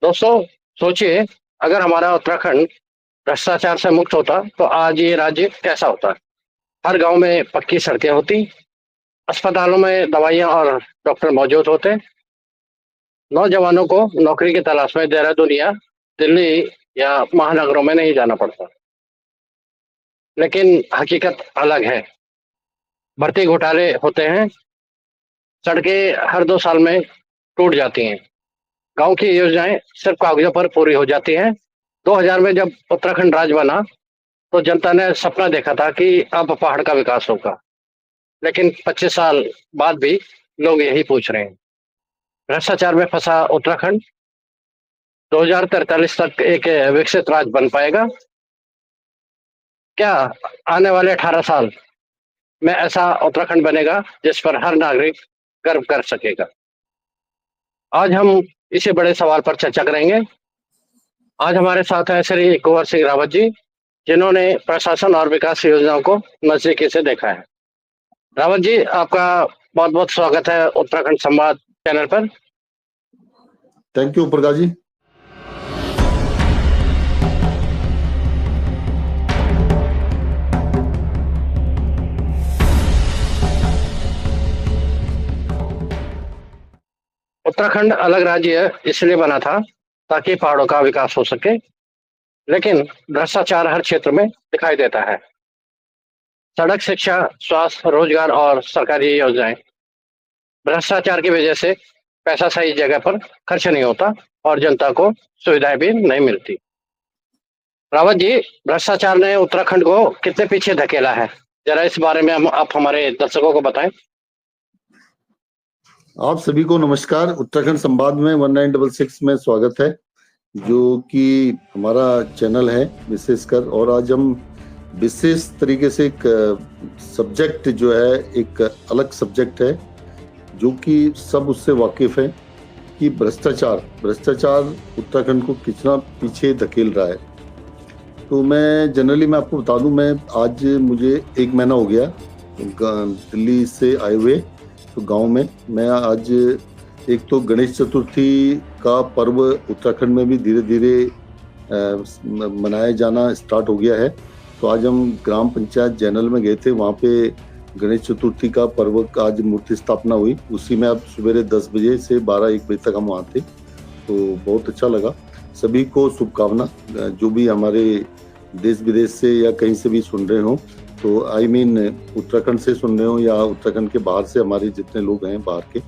दोस्तों, सोचिए, अगर हमारा उत्तराखंड भ्रष्टाचार से मुक्त होता तो आज ये राज्य कैसा होता। हर गांव में पक्की सड़कें होती, अस्पतालों में दवाइयां और डॉक्टर मौजूद होते, नौजवानों को नौकरी की तलाश में देहरादून या दिल्ली या महानगरों में नहीं जाना पड़ता। लेकिन हकीकत अलग है। भर्ती घोटाले होते हैं, सड़कें हर 2 साल में टूट जाती हैं, गांव की योजनाएं सिर्फ कागजों पर पूरी हो जाती हैं। 2000 में जब उत्तराखंड राज्य बना तो जनता ने सपना देखा था कि अब पहाड़ का विकास होगा। लेकिन 25 साल बाद भी लोग यही पूछ रहे हैं, भ्रष्टाचार में फंसा उत्तराखंड 2043 तक एक विकसित राज्य बन पाएगा क्या? आने वाले 18 साल में ऐसा उत्तराखंड बनेगा जिस पर हर नागरिक गर्व कर सकेगा? आज हम इसी बड़े सवाल पर चर्चा करेंगे। आज हमारे साथ हैं श्री कुंवर सिंह रावत जी, जिन्होंने प्रशासन और विकास योजनाओं को नजदीकी से देखा है। रावत जी, आपका बहुत बहुत स्वागत है उत्तराखंड संवाद चैनल पर। Thank you Prakash ji. उत्तराखंड अलग राज्य इसलिए बना था ताकि पहाड़ों का विकास हो सके, लेकिन भ्रष्टाचार हर क्षेत्र में दिखाई देता है। सड़क, शिक्षा, स्वास्थ्य, रोजगार और सरकारी योजनाएं, भ्रष्टाचार की वजह से पैसा सही जगह पर खर्च नहीं होता और जनता को सुविधाएं भी नहीं मिलती। रावत जी, भ्रष्टाचार ने उत्तराखंड को कितने पीछे धकेला है, जरा इस बारे में आप हमारे दर्शकों को बताएं। आप सभी को नमस्कार। उत्तराखंड संवाद में 1966 में स्वागत है, जो कि हमारा चैनल है विशेषकर। और आज हम विशेष तरीके से एक सब्जेक्ट जो है, एक अलग सब्जेक्ट है जो कि सब उससे वाकिफ है कि भ्रष्टाचार उत्तराखंड को कितना पीछे धकेल रहा है। तो मैं आपको बता दूं, मैं आज मुझे 1 महीना हो गया दिल्ली से आए हुए। तो गांव में मैं आज, एक तो गणेश चतुर्थी का पर्व उत्तराखंड में भी धीरे धीरे मनाया जाना स्टार्ट हो गया है। तो आज हम ग्राम पंचायत जैनल में गए थे, वहाँ पे गणेश चतुर्थी का पर्व का आज मूर्ति स्थापना हुई। उसी में अब सवेरे 10 बजे से 12-1 बजे तक हम वहाँ थे। तो बहुत अच्छा लगा। सभी को शुभकामना, जो भी हमारे देश विदेश से या कहीं से भी सुन रहे हो, तो उत्तराखंड से सुन रहे हो या उत्तराखंड के बाहर से हमारे जितने लोग हैं बाहर के।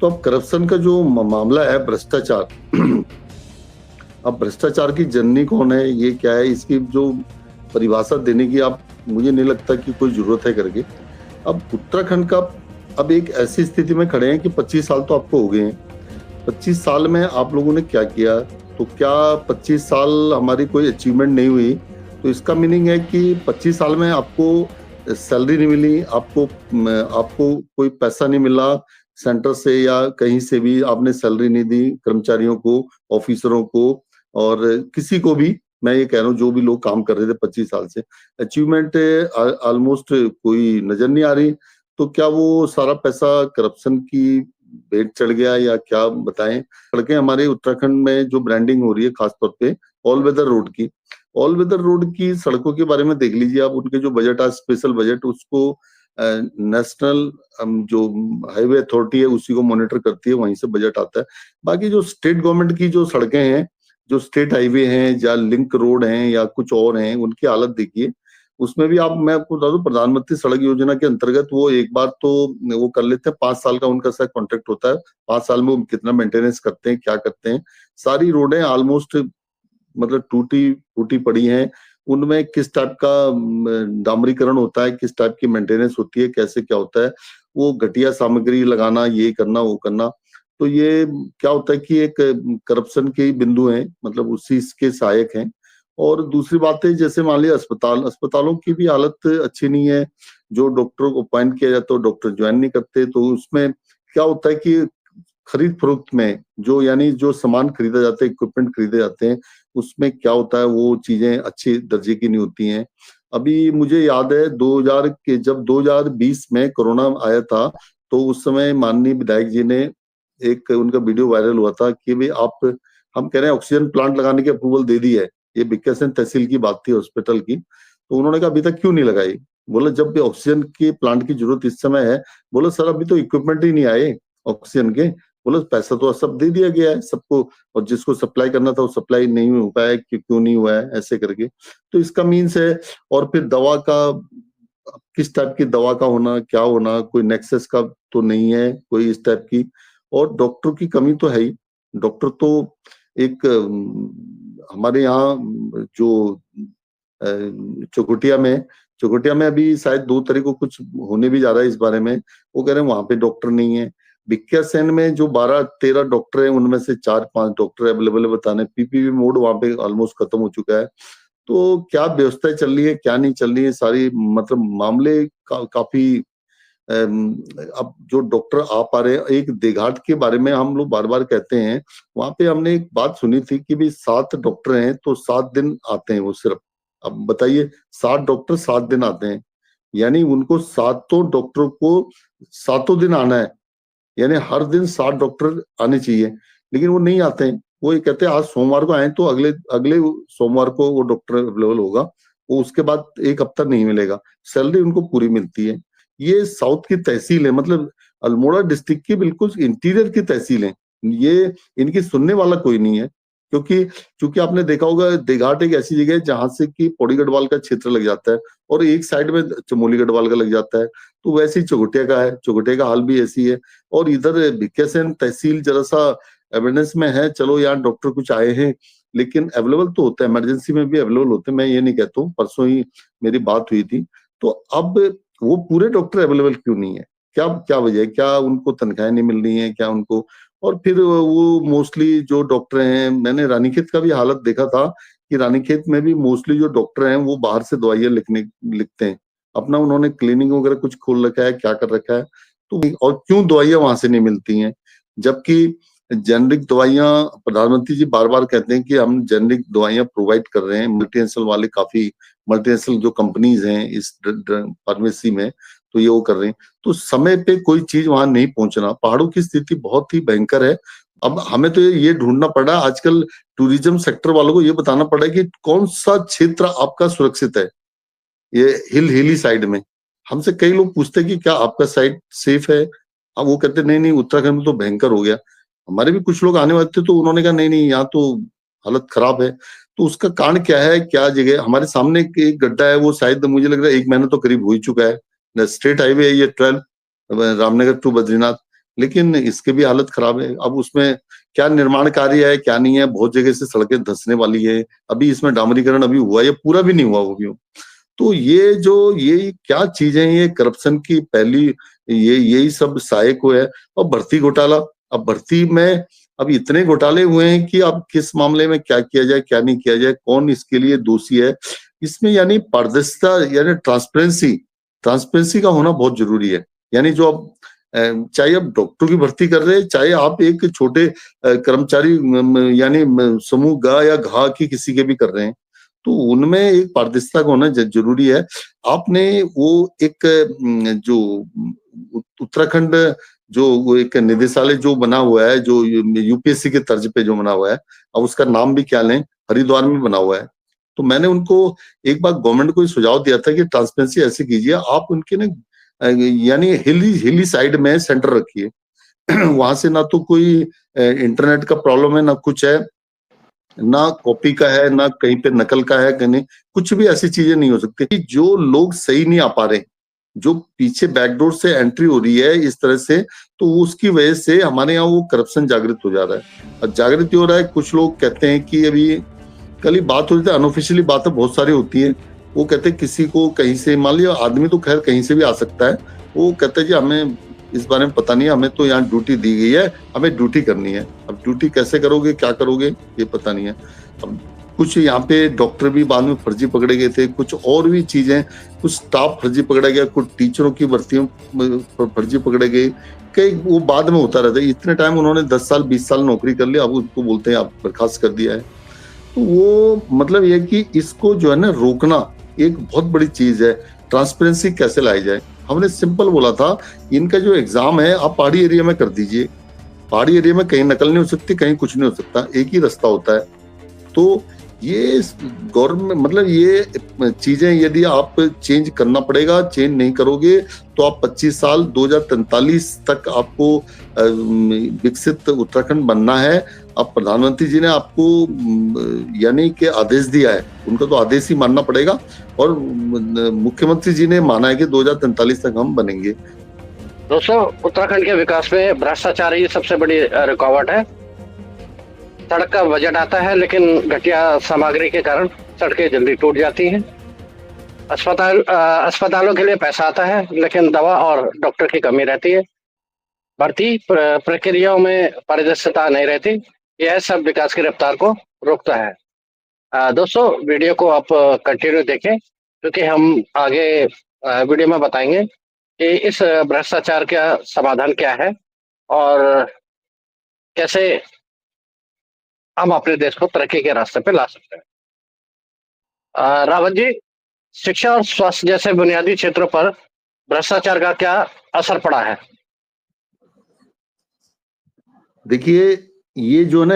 तो अब करप्शन का जो मामला है, भ्रष्टाचार अब भ्रष्टाचार की जननी कौन है, ये क्या है, इसकी जो परिभाषा देने की आप, मुझे नहीं लगता कि कोई जरूरत है करके। अब उत्तराखंड का अब एक ऐसी स्थिति में खड़े हैं कि 25 साल तो आपको हो गए हैं। 25 साल में आप लोगों ने क्या किया? तो क्या 25 साल हमारी कोई अचीवमेंट नहीं हुई? तो इसका मीनिंग है कि 25 साल में आपको सैलरी नहीं मिली, आपको कोई पैसा नहीं मिला सेंटर से या कहीं से भी, आपने सैलरी नहीं दी कर्मचारियों को, ऑफिसरों को, और किसी को भी। मैं ये कह रहा हूँ, जो भी लोग काम कर रहे थे 25 साल से, अचीवमेंट ऑलमोस्ट कोई नजर नहीं आ रही। तो क्या वो सारा पैसा करप्शन की भेंट चढ़ गया या क्या बताएं? सड़कें हमारे उत्तराखंड में जो ब्रांडिंग हो रही है, खासतौर पे ऑल वेदर रोड की सड़कों के बारे में देख लीजिए आप। उनके जो बजट आज स्पेशल बजट, उसको नेशनल जो हाईवे अथॉरिटी है उसी को मॉनिटर करती है, वहीं से बजट आता है। बाकी जो स्टेट गवर्नमेंट की जो सड़कें हैं, जो स्टेट हाईवे हैं या लिंक रोड हैं या कुछ और हैं, उनकी हालत देखिए। उसमें भी मैं आपको बता दूं, प्रधानमंत्री सड़क योजना के अंतर्गत वो एक बार तो वो कर लेते हैं, 5 साल का उनका शायद कॉन्ट्रैक्ट होता है। 5 साल में वो कितना मेंटेनेंस करते हैं, क्या करते हैं। सारी रोडें ऑलमोस्ट मतलब टूटी पड़ी हैं। उनमें किस टाइप का डामरीकरण होता है, किस टाइप की मेंटेनेंस होती है, कैसे क्या होता है, वो घटिया सामग्री लगाना, ये करना वो करना। तो ये क्या होता है कि एक करप्शन के बिंदु हैं, मतलब उसी के सहायक हैं। और दूसरी बात है, जैसे मान लिया अस्पतालों की भी हालत अच्छी नहीं है। जो डॉक्टर को अपॉइंट किया जाता है, डॉक्टर ज्वाइन नहीं करते। तो उसमें क्या होता है कि खरीद फरोख्त में जो सामान खरीदा जाता है, इक्विपमेंट खरीदे जाते हैं, उसमें क्या होता है, वो चीजें अच्छे दर्जे की नहीं होती हैं। अभी मुझे याद है जब 2020 में कोरोना आया था, तो उस समय माननीय विधायक जी ने एक उनका वीडियो वायरल हुआ था कि भाई आप हम कह रहे हैं ऑक्सीजन प्लांट लगाने की अप्रूवल दे दी है, ये बीकानेर तहसील की बात थी हॉस्पिटल की, तो उन्होंने कहा अभी तक क्यों नहीं लगाई? बोला जब भी ऑक्सीजन के प्लांट की जरूरत इस समय है, बोला सर अभी तो इक्विपमेंट ही नहीं आए ऑक्सीजन के, बोला पैसा तो सब दे दिया गया है सबको, और जिसको सप्लाई करना था वो सप्लाई नहीं हो पाया, क्यों नहीं हुआ है ऐसे करके। तो इसका मीन्स है, और फिर दवा का किस टाइप की दवा का होना, क्या होना, कोई नेक्सस का तो नहीं है कोई इस टाइप की, और डॉक्टर की कमी तो है ही। डॉक्टर तो एक हमारे यहाँ जो चौखुटिया में अभी शायद 2 तारीख को कुछ होने भी जा रहा है इस बारे में, वो कह रहे हैं वहां पे डॉक्टर नहीं है। बीकानेर में जो 12-13 डॉक्टर हैं उनमें से 4-5 डॉक्टर अवेलेबल है बताने, पीपीवी मोड वहां पे ऑलमोस्ट खत्म हो चुका है। तो क्या व्यवस्थाएं चल रही है, क्या नहीं चल रही है, सारी मतलब मामले काफी अब जो डॉक्टर आ पा रहे हैं, एक देघाट के बारे में हम लोग बार बार कहते हैं, वहां पे हमने एक बात सुनी थी कि भाई 7 डॉक्टर हैं तो 7 दिन आते हैं वो सिर्फ। अब बताइए 7 डॉक्टर 7 दिन आते हैं, यानी उनको 7 डॉक्टर को 7 दिन आना है, यानी हर दिन 7 डॉक्टर आने चाहिए, लेकिन वो नहीं आते हैं। वो ये कहते हैं आज सोमवार को आए तो अगले अगले सोमवार को वो डॉक्टर अवेलेबल होगा, वो उसके बाद एक हफ्ता नहीं मिलेगा, सैलरी उनको पूरी मिलती है। ये साउथ की तहसील है, मतलब अल्मोड़ा डिस्ट्रिक्ट की बिल्कुल इंटीरियर की तहसील है, ये इनकी सुनने वाला कोई नहीं है। क्योंकि आपने देखा होगा देघाट एक ऐसी जगह है जहां से कि पौड़ी गढ़वाल का क्षेत्र लग जाता है और एक साइड में चमोली गढ़वाल का लग जाता है, तो वैसे ही चौखुटिया का है, चौखुटिया का हाल भी ऐसी है। और इधर बीकानेर तहसील जरा सा एविडेंस में है, चलो यहाँ डॉक्टर कुछ आए हैं, लेकिन अवेलेबल तो होता है, इमरजेंसी में भी अवेलेबल होते हैं, मैं ये नहीं कहता हूँ, परसों ही मेरी बात हुई थी। तो अब वो पूरे डॉक्टर अवेलेबल क्यों नहीं है, क्या क्या वजह है, क्या उनको तनख्वाहें नहीं मिल रही है, क्या उनको, और फिर वो मोस्टली जो डॉक्टर हैं, मैंने रानीखेत का भी हालत देखा था कि रानीखेत में भी मोस्टली जो डॉक्टर हैं वो बाहर से दवाइयां लिखते हैं, अपना उन्होंने क्लिनिक वगैरह कुछ खोल रखा है, क्या कर रखा है, तो और क्यों दवाइयां वहां से नहीं मिलती हैं, जबकि जेनरिक दवाइयां प्रधानमंत्री जी बार बार कहते हैं कि हम जेनरिक दवाइयां प्रोवाइड कर रहे हैं, मल्टीनेशनल वाले काफी मल्टीनेशनल जो कंपनीज हैं इस फार्मेसी में, तो ये वो कर रहे हैं, तो समय पे कोई चीज वहां नहीं पहुंचना। पहाड़ों की स्थिति बहुत ही भयंकर है। अब हमें तो ये ढूंढना पड़ा, आजकल टूरिज्म सेक्टर वालों को ये बताना पड़ा कि कौन सा क्षेत्र आपका सुरक्षित है, ये हिली साइड में। हमसे कई लोग पूछते हैं कि क्या आपका साइड सेफ है, अब वो कहते नहीं नहीं उत्तराखंड में तो भयंकर हो गया। हमारे भी कुछ लोग आने वाले थे तो उन्होंने कहा नहीं नहीं यहाँ तो हालत खराब है। तो उसका कारण क्या है, क्या जगह, हमारे सामने एक गड्ढा है, वो शायद मुझे लग रहा है 1 महीना तो करीब हो ही चुका है, स्टेट हाईवे है ये 12 रामनगर टू बद्रीनाथ, लेकिन इसके भी हालत खराब है। अब उसमें क्या निर्माण कार्य है क्या नहीं है, बहुत जगह से सड़कें धंसने वाली है, अभी इसमें डामरीकरण अभी हुआ, ये पूरा भी नहीं हुआ वो भी। तो ये क्या चीजें, ये करप्शन की पहली यही सब सहायक हुआ है। और भर्ती घोटाला, अब भर्ती में अब इतने घोटाले हुए हैं कि अब किस मामले में क्या किया जाए क्या नहीं किया जाए, कौन इसके लिए दोषी है, इसमें यानी पारदर्शिता यानी ट्रांसपेरेंसी का होना बहुत जरूरी है। यानी जो अब चाहे आप डॉक्टर की भर्ती कर रहे हैं, चाहे आप एक छोटे कर्मचारी यानी समूह ग या घ की किसी के भी कर रहे हैं, तो उनमें एक पारदर्शिता का होना जरूरी है। आपने वो एक जो उत्तराखंड जो वो एक निदेशालय जो बना हुआ है, जो यूपीएससी के तर्ज पे जो बना हुआ है, अब उसका नाम भी क्या लें, हरिद्वार में बना हुआ है। तो मैंने उनको एक बार गवर्नमेंट को सुझाव दिया था कि ट्रांसपेरेंसी ऐसे कीजिए, आप उनके ना यानी हिली साइड में सेंटर रखिए, वहां से ना तो कोई इंटरनेट का प्रॉब्लम है, ना कुछ है, ना कॉपी का है, ना कहीं पे नकल का है, कहीं कुछ भी ऐसी चीजें नहीं हो सकती कि जो लोग सही नहीं आ पा रहे, जो पीछे बैकडोर से एंट्री हो रही है इस तरह से, तो उसकी वजह से हमारे यहाँ वो करप्शन जागृत हो जा रहा है। और जागृत हो रहा है, कुछ लोग कहते हैं कि अभी कल ही बात हो रही थी, अनऑफिशियली बातें बहुत सारी होती है, वो कहते हैं किसी को कहीं से, मान लिया आदमी तो खैर कहीं से भी आ सकता है, वो कहते हैं कि हमें इस बारे में पता नहीं है, हमें तो यहाँ ड्यूटी दी गई है, हमें ड्यूटी करनी है। अब ड्यूटी कैसे करोगे क्या करोगे ये पता नहीं है। अब कुछ यहाँ पे डॉक्टर भी बाद में फर्जी पकड़े गए थे, कुछ और भी चीजें, कुछ स्टाफ फर्जी पकड़ा गया, कुछ टीचरों की भर्तियों फर्जी पकड़े गए, कई वो बाद में होता रहता है। इतने टाइम उन्होंने 10 साल 20 साल नौकरी कर लिया, अब उनको बोलते हैं आप बर्खास्त कर दिया है। तो वो मतलब ये कि इसको जो है ना रोकना एक बहुत बड़ी चीज है। ट्रांसपेरेंसी कैसे लाई जाए, हमने सिंपल बोला था इनका जो एग्जाम है आप पहाड़ी एरिया में कर दीजिए, पहाड़ी एरिया में कहीं नकल नहीं हो सकती, कहीं कुछ नहीं हो सकता, एक ही रास्ता होता है। तो ये गवर्नमेंट मतलब ये चीजें यदि आप चेंज करना पड़ेगा, चेंज नहीं करोगे तो आप 25 साल 2043 तक आपको विकसित उत्तराखंड बनना है। अब प्रधानमंत्री जी ने आपको यानी कि आदेश दिया है, उनका तो आदेश ही मानना पड़ेगा, और मुख्यमंत्री जी ने माना है कि 2043 तक हम बनेंगे। दोस्तों, उत्तराखंड के विकास में भ्रष्टाचार ही सबसे बड़ी रुकावट है। सड़क का बजट आता है लेकिन घटिया सामग्री के कारण सड़कें जल्दी टूट जाती हैं। अस्पतालों के लिए पैसा आता है लेकिन दवा और डॉक्टर की कमी रहती है। भर्ती प्रक्रियाओं में पारदर्शिता नहीं रहती। यह सब विकास की रफ्तार को रोकता है। दोस्तों, वीडियो को आप कंटिन्यू देखें क्योंकि हम आगे वीडियो में बताएंगे कि इस भ्रष्टाचार का समाधान क्या है और कैसे हम अपने देश को तरक्की के रास्ते पे ला सकते हैं। रावत जी, शिक्षा और स्वास्थ्य जैसे बुनियादी क्षेत्रों पर भ्रष्टाचार का क्या असर पड़ा है? देखिए, ये जो ना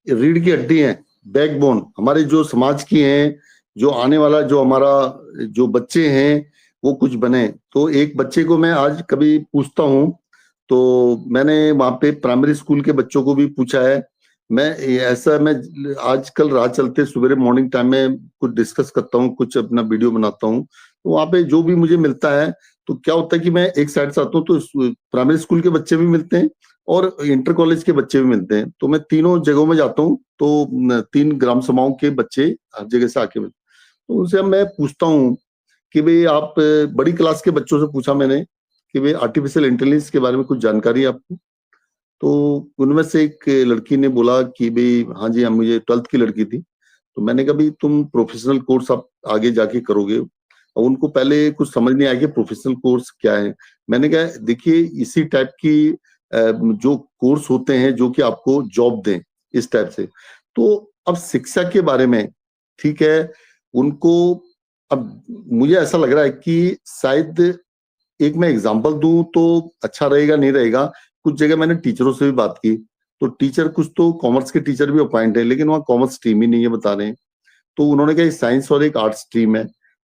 रीढ़ की हड्डी है, बैकबोन हमारे जो समाज की हैं, जो आने वाला जो हमारा जो बच्चे हैं वो कुछ बने। तो एक बच्चे को मैं आज कभी पूछता हूँ, तो मैंने वहां पे प्राइमरी स्कूल के बच्चों को भी पूछा है। मैं आजकल राह चलते सवेरे मॉर्निंग टाइम में कुछ डिस्कस करता हूँ, कुछ अपना वीडियो बनाता हूँ, तो वहां पे जो भी मुझे मिलता है, तो क्या होता है कि मैं एक साइड से आता हूँ तो प्राइमरी स्कूल के बच्चे भी मिलते हैं और इंटर कॉलेज के बच्चे भी मिलते हैं। तो मैं तीनों जगहों में जाता हूँ, तो 3 ग्राम सभाओं के बच्चे हर जगह से आके मिलते हैं। तो उनसे मैं पूछता हूँ कि भाई आप, बड़ी क्लास के बच्चों से पूछा मैंने कि भाई आर्टिफिशियल इंटेलिजेंस के बारे में कुछ जानकारी है आपको? तो उनमें से एक लड़की ने बोला कि भाई हाँ जी, हम, मुझे 12th की लड़की थी। तो मैंने कहा भाई तुम प्रोफेशनल कोर्स आप आगे जाके करोगे? और उनको पहले कुछ समझ नहीं आया कि प्रोफेशनल कोर्स क्या है। मैंने कहा देखिए, इसी टाइप की जो कोर्स होते हैं जो कि आपको जॉब दें, इस टाइप से। तो अब शिक्षा के बारे में, ठीक है, उनको, अब मुझे ऐसा लग रहा है कि शायद एक मैं एग्जांपल दूं तो अच्छा रहेगा, नहीं रहेगा। कुछ जगह मैंने टीचरों से भी बात की, तो टीचर कुछ तो कॉमर्स के टीचर भी अपॉइंट है, लेकिन वहाँ कॉमर्स स्ट्रीम ही नहीं है, बता रहे हैं। तो उन्होंने कहा साइंस और एक आर्ट्स स्ट्रीम है।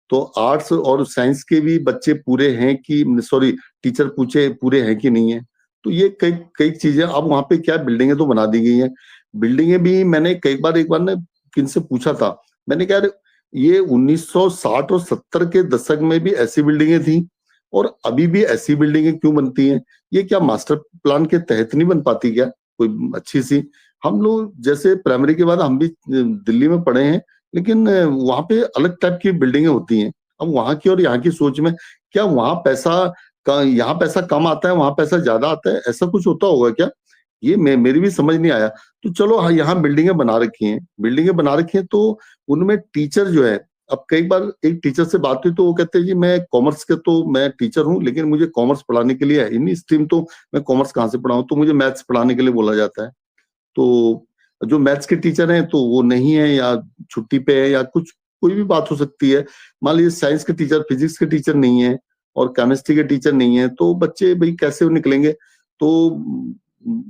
तो आर्ट्स और साइंस के भी बच्चे पूरे हैं कि, सॉरी, टीचर पूछे पूरे हैं कि नहीं है। तो ये कई कई चीजें, अब वहां पे क्या बिल्डिंगें तो बना दी गई हैं। बिल्डिंगें भी मैंने एक बार ना किनसे पूछा था, मैंने कहा ये 1960 और 70 के दशक में भी ऐसी बिल्डिंगें थी और अभी भी ऐसी बिल्डिंगें क्यों बनती हैं? ये क्या मास्टर प्लान के तहत नहीं बन पाती क्या कोई अच्छी सी? हम लोग जैसे प्राइमरी के बाद हम भी दिल्ली में पढ़े हैं, लेकिन वहां पे अलग टाइप की बिल्डिंगें होती हैं। अब वहां की और यहाँ की सोच में, क्या वहां पैसा यहाँ पैसा कम आता है, वहां पैसा ज्यादा आता है, ऐसा कुछ होता होगा क्या? ये मेरी भी समझ नहीं आया। तो चलो, हाँ, यहाँ बिल्डिंगें बना रखी हैं, तो उनमें टीचर जो है, अब कई बार एक टीचर से बात हुई तो वो कहते हैं जी मैं कॉमर्स के, तो मैं टीचर हूँ लेकिन मुझे कॉमर्स पढ़ाने के लिए है ही नहीं स्ट्रीम, तो मैं कॉमर्स कहाँ से पढ़ाऊँ, तो मुझे मैथ्स पढ़ाने के लिए बोला जाता है। तो जो मैथ्स के टीचर हैं तो वो नहीं है या छुट्टी पे है या कुछ, कोई भी बात हो सकती है। मान लीजिए साइंस के टीचर, फिजिक्स के टीचर नहीं है और केमिस्ट्री के टीचर नहीं है, तो बच्चे भाई कैसे निकलेंगे? तो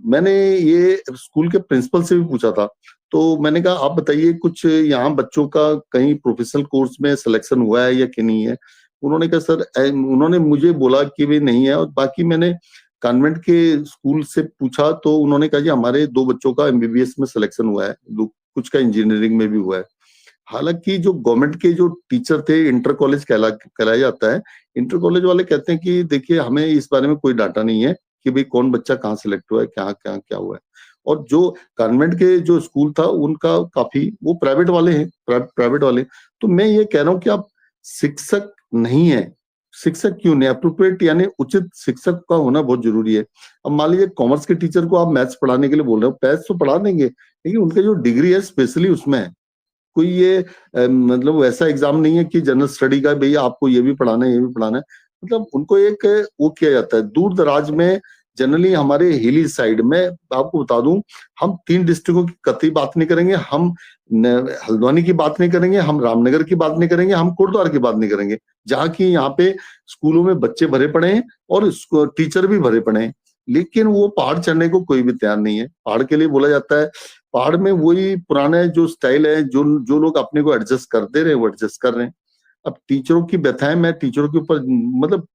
मैंने ये स्कूल के प्रिंसिपल से भी पूछा था। तो मैंने कहा आप बताइए, कुछ यहाँ बच्चों का कहीं प्रोफेशनल कोर्स में सिलेक्शन हुआ है या कि नहीं है? उन्होंने कहा सर, उन्होंने मुझे बोला कि भी नहीं है, और बाकी मैंने कॉन्वेंट के स्कूल से पूछा तो उन्होंने कहा जी हमारे 2 बच्चों का एमबीबीएस में सिलेक्शन हुआ है, कुछ का इंजीनियरिंग में भी हुआ है। हालांकि जो गवर्नमेंट के जो टीचर थे, इंटर कॉलेज कहलाया जाता है, इंटर कॉलेज वाले कहते हैं कि देखिए हमें इस बारे में कोई डाटा नहीं है कि भाई कौन बच्चा कहाँ सिलेक्ट हुआ है, क्या क्या क्या हुआ है। और जो कॉन्वेंट के जो स्कूल था उनका काफी, वो प्राइवेट वाले हैं, प्राइवेट वाले। तो मैं ये कह रहा हूँ कि आप शिक्षक नहीं है, शिक्षक क्यों नहीं, अप्रोप्रिएट यानी उचित शिक्षक का होना बहुत जरूरी है। अब मान लीजिए कॉमर्स के टीचर को आप मैथ्स पढ़ाने के लिए बोल रहे हो, मैथ्स तो पढ़ा देंगे, लेकिन उनका जो डिग्री है स्पेशली उसमें है। कोई ये मतलब वैसा एग्जाम नहीं है कि जनरल स्टडी का भैया आपको ये भी पढ़ाना है, ये भी पढ़ाना है। मतलब उनको एक वो किया जाता है। दूर दराज में जनरली हमारे हिली साइड में, आपको बता दूं, हम 3 डिस्ट्रिक्टों की कतई बात नहीं करेंगे, हम हल्द्वानी की बात नहीं करेंगे, हम रामनगर की बात नहीं करेंगे, हम कोटद्वार की बात नहीं करेंगे, जहाँ की यहाँ पे स्कूलों में बच्चे भरे पड़े हैं और टीचर भी भरे पड़े हैं। लेकिन वो पहाड़ चढ़ने को कोई भी तैयार नहीं है। पहाड़ के लिए बोला जाता है, पहाड़ में वही पुराने जो स्टाइल है, जो जो लोग अपने को एडजस्ट करते रहे वो एडजस्ट कर रहे हैं। अब टीचरों की व्यथाएं मैं टीचरों के ऊपर, मतलब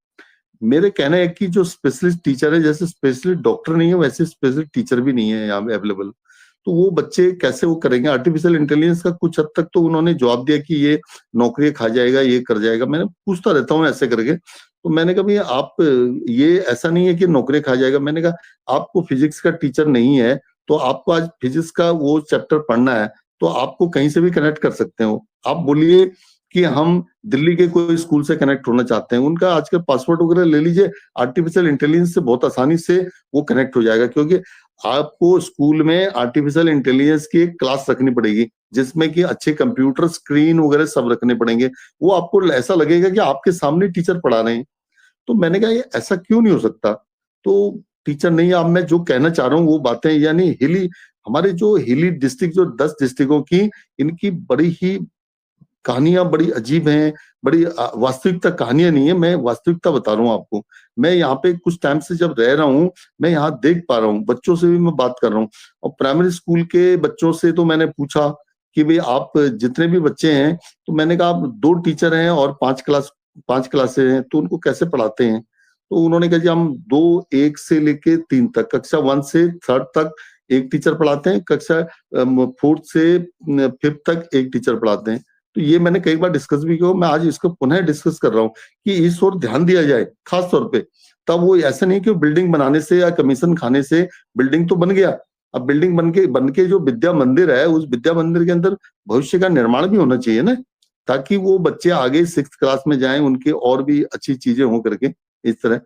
मेरे कहना है कि जो स्पेशलिस्ट टीचर है, जैसे स्पेशलिस्ट डॉक्टर नहीं है वैसे स्पेशलिस्ट टीचर भी नहीं है यहाँ अवेलेबल। तो वो बच्चे कैसे वो करेंगे? आर्टिफिशियल इंटेलिजेंस का कुछ हद तक तो उन्होंने जवाब दिया कि ये नौकरी खा जाएगा, ये कर जाएगा। मैंने पूछता रहता हूँ ऐसे करके, तो मैंने कहा भैया आप, ये ऐसा नहीं है कि नौकरी खा जाएगा। मैंने कहा आपको फिजिक्स का टीचर नहीं है तो आपको आज फिजिक्स का वो चैप्टर पढ़ना है तो आपको कहीं से भी कनेक्ट कर सकते हो। आप बोलिए कि हम दिल्ली के कोई स्कूल से कनेक्ट होना चाहते हैं, उनका आजकल पासवर्ड वगैरह ले लीजिए, आर्टिफिशियल इंटेलिजेंस से बहुत आसानी से वो कनेक्ट हो जाएगा। क्योंकि आपको स्कूल में आर्टिफिशियल इंटेलिजेंस की एक क्लास रखनी पड़ेगी जिसमें कि अच्छे कंप्यूटर स्क्रीन वगैरह सब रखने पड़ेंगे। वो आपको ऐसा लगेगा कि आपके सामने टीचर पढ़ा रहे हैं। तो मैंने कहा ये ऐसा क्यों नहीं हो सकता? तो टीचर नहीं, अब मैं जो कहना चाह रहा हूँ वो बातें, यानी हिली, हमारे जो हिली डिस्ट्रिक्ट, जो 10 डिस्ट्रिक्टों की, इनकी बड़ी ही कहानियां बड़ी अजीब हैं, बड़ी वास्तविकता कहानियां नहीं है, मैं वास्तविकता बता रहा हूँ आपको। मैं यहाँ पे कुछ टाइम से जब रह रहा हूँ, मैं यहाँ देख पा रहा हूँ, बच्चों से भी मैं बात कर रहा हूँ। और प्राइमरी स्कूल के बच्चों से तो मैंने पूछा कि भाई आप जितने भी बच्चे हैं, तो मैंने कहा आप 2 टीचर हैं और 5 क्लासें हैं, तो उनको कैसे पढ़ाते हैं? तो उन्होंने कहा जी हम 2, 1 से लेके 3 तक, कक्षा 1 से 3rd तक एक टीचर पढ़ाते हैं, कक्षा 4th से 5th तक एक टीचर पढ़ाते हैं। तो ये मैंने कई बार डिस्कस भी किया, मैं आज इसको पुनः डिस्कस कर रहा हूँ कि इस ओर ध्यान दिया जाए खास तौर पे। तब वो ऐसा नहीं कि बिल्डिंग बनाने से या कमीशन खाने से बिल्डिंग तो बन गया, अब बिल्डिंग बन के जो विद्या मंदिर है, उस विद्या मंदिर के अंदर भविष्य का निर्माण भी होना चाहिए ना, ताकि वो बच्चे आगे 6th क्लास में जाएं, उनके और भी अच्छी चीजें हो करके इस तरह।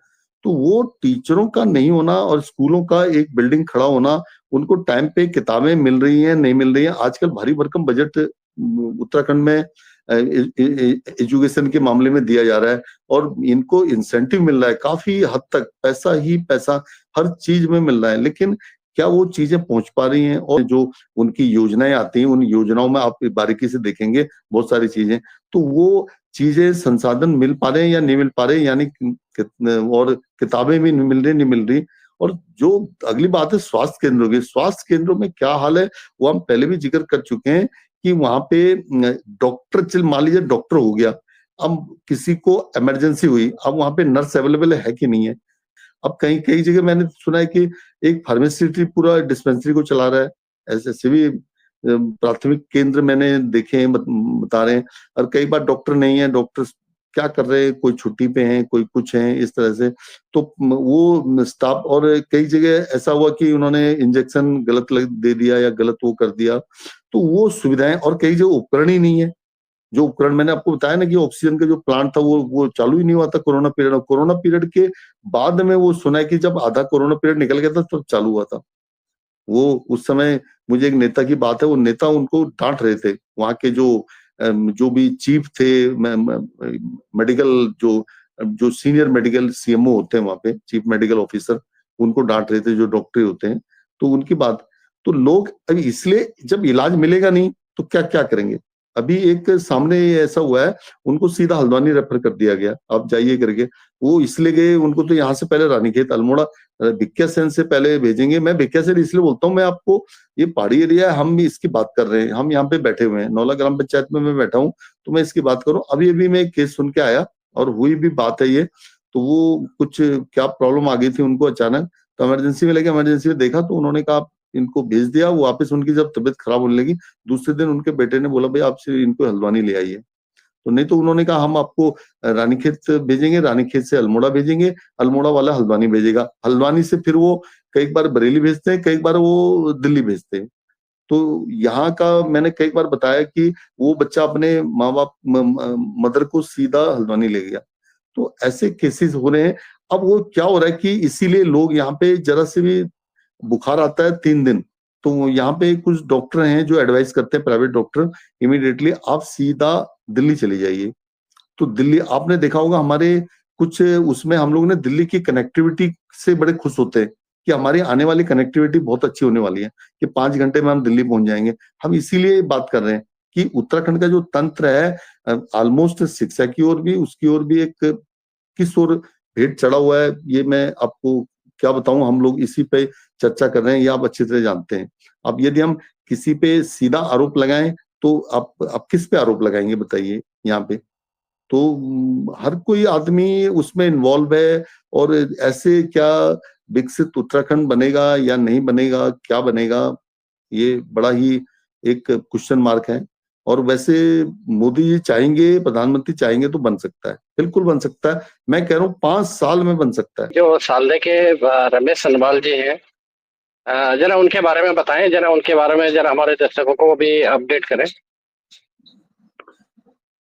तो वो टीचरों का नहीं होना और स्कूलों का एक बिल्डिंग खड़ा होना, उनको टाइम पे किताबें मिल रही हैं नहीं मिल रही हैं। आजकल भारी भरकम बजट उत्तराखंड में एजुकेशन के मामले में दिया जा रहा है और इनको इंसेंटिव मिल रहा है, काफी हद तक पैसा ही पैसा हर चीज में मिल रहा है। लेकिन क्या वो चीजें पहुंच पा रही हैं? और जो उनकी योजनाएं आती हैं, उन योजनाओं में आप बारीकी से देखेंगे बहुत सारी चीजें, तो वो चीजें संसाधन मिल पा रहे हैं या नहीं मिल पा रहे हैं, यानी और किताबें भी नहीं मिल रही, नहीं मिल रही। और जो अगली बात है स्वास्थ्य केंद्रों की, स्वास्थ्य केंद्रों में क्या हाल है वो हम पहले भी जिक्र कर चुके हैं कि वहां पे डॉक्टर, चल मान लीजिए डॉक्टर हो गया, अब किसी को इमरजेंसी हुई, अब वहां पे नर्स अवेलेबल है कि नहीं है? अब कई कई जगह मैंने सुना है कि एक फार्मासिस्ट पूरा डिस्पेंसरी को चला रहा है। ऐसे भी प्राथमिक केंद्र मैंने देखे हैं, बता रहे हैं। और कई बार डॉक्टर नहीं है, डॉक्टर क्या कर रहे हैं, कोई छुट्टी पे हैं, कोई कुछ है इस तरह से। तो वो स्टाफ, और कई जगह ऐसा हुआ कि उन्होंने इंजेक्शन गलत दे दिया या गलत वो कर दिया, तो वो सुविधाएं, और कई जगह उपकरण ही नहीं है। जो उपकरण मैंने आपको बताया ना कि ऑक्सीजन का जो प्लांट था वो चालू ही नहीं हुआ था कोरोना पीरियड। कोरोना पीरियड के बाद में वो सुना है कि जब आधा कोरोना पीरियड निकल गया था तब चालू हुआ था। वो उस समय, मुझे एक नेता की बात है, वो नेता उनको डांट रहे थे, वहां के जो भी चीफ थे मेडिकल, जो जो सीनियर मेडिकल सीएमओ होते हैं वहां पे, चीफ मेडिकल ऑफिसर, उनको डांट रहे थे जो डॉक्टर होते हैं। तो उनकी बात, तो लोग अभी इसलिए जब इलाज मिलेगा नहीं तो क्या क्या करेंगे? अभी एक सामने ऐसा हुआ है, उनको सीधा हल्द्वानी रेफर कर दिया गया, आप जाइए करके। वो इसलिए गए, उनको तो यहाँ से पहले रानीखेत अल्मोड़ा भिकियासैन से पहले भेजेंगे। मैं भिकियासैन इसलिए बोलता हूँ, मैं आपको, ये पहाड़ी एरिया है, हम भी इसकी बात कर रहे हैं, हम यहाँ पे बैठे हुए हैं, नौला ग्राम पंचायत में मैं बैठा हूँ, तो मैं इसकी बात करूँ। अभी अभी मैं एक केस सुन के आया और हुई भी बात है ये, तो वो कुछ क्या प्रॉब्लम आ गई थी उनको अचानक, तो इमरजेंसी में लेके, इमरजेंसी में देखा तो उन्होंने कहा इनको भेज दिया। वो वापस उनकी जब तबीयत खराब होने लगी, दूसरे दिन उनके बेटे ने बोला भाई आपसे इनको हल्द्वानी ले आइए। तो नहीं तो उन्होंने कहा हम आपको रानीखेत भेजेंगे, रानीखेत से अल्मोड़ा भेजेंगे, अल्मोड़ा वाला हल्द्वानी भेजेगा, हल्द्वानी से फिर वो कई बार बरेली भेजते हैं, कई बार वो दिल्ली भेजते हैं। तो यहाँ का मैंने कई बार बताया कि वो बच्चा अपने माँ बाप मदर को सीधा हल्द्वानी ले गया। तो ऐसे केसेस हो रहे हैं। अब वो क्या हो रहा है कि इसीलिए लोग यहाँ पे जरा से भी बुखार आता है 3 दिन, तो यहाँ पे कुछ डॉक्टर हैं जो एडवाइस करते हैं, प्राइवेट डॉक्टर, इमीडिएटली आप सीधा दिल्ली चली जाइए। तो दिल्ली आपने देखा होगा, हमारे कुछ उसमें हम लोग ने दिल्ली की कनेक्टिविटी से बड़े खुश होते हैं कि हमारी आने वाली कनेक्टिविटी बहुत अच्छी होने वाली है, कि 5 घंटे में हम दिल्ली पहुंच जाएंगे। हम इसीलिए बात कर रहे हैं कि उत्तराखंड का जो तंत्र है, ऑलमोस्ट शिक्षा की ओर भी, उसकी ओर भी एक किस ओर भेंट चढ़ा हुआ है, ये मैं आपको क्या बताऊं, हम लोग इसी पे चर्चा कर रहे हैं, ये आप अच्छी तरह जानते हैं। अब यदि हम किसी पे सीधा आरोप लगाएं तो आप किस पे आरोप लगाएंगे बताइए यहाँ पे? तो हर कोई आदमी उसमें इन्वॉल्व है, और ऐसे क्या विकसित उत्तराखंड बनेगा या नहीं बनेगा, क्या बनेगा, ये बड़ा ही एक क्वेश्चन मार्क है। और वैसे मोदी जी चाहेंगे, प्रधानमंत्री चाहेंगे तो बन सकता है, बिल्कुल बन सकता है। मैं कह रहा हूँ 5 साल में बन सकता है। जो सालदे के रमेश सनवाल जी हैं, जरा उनके बारे में बताएं, जरा उनके बारे में जरा हमारे दर्शकों को भी अपडेट करें।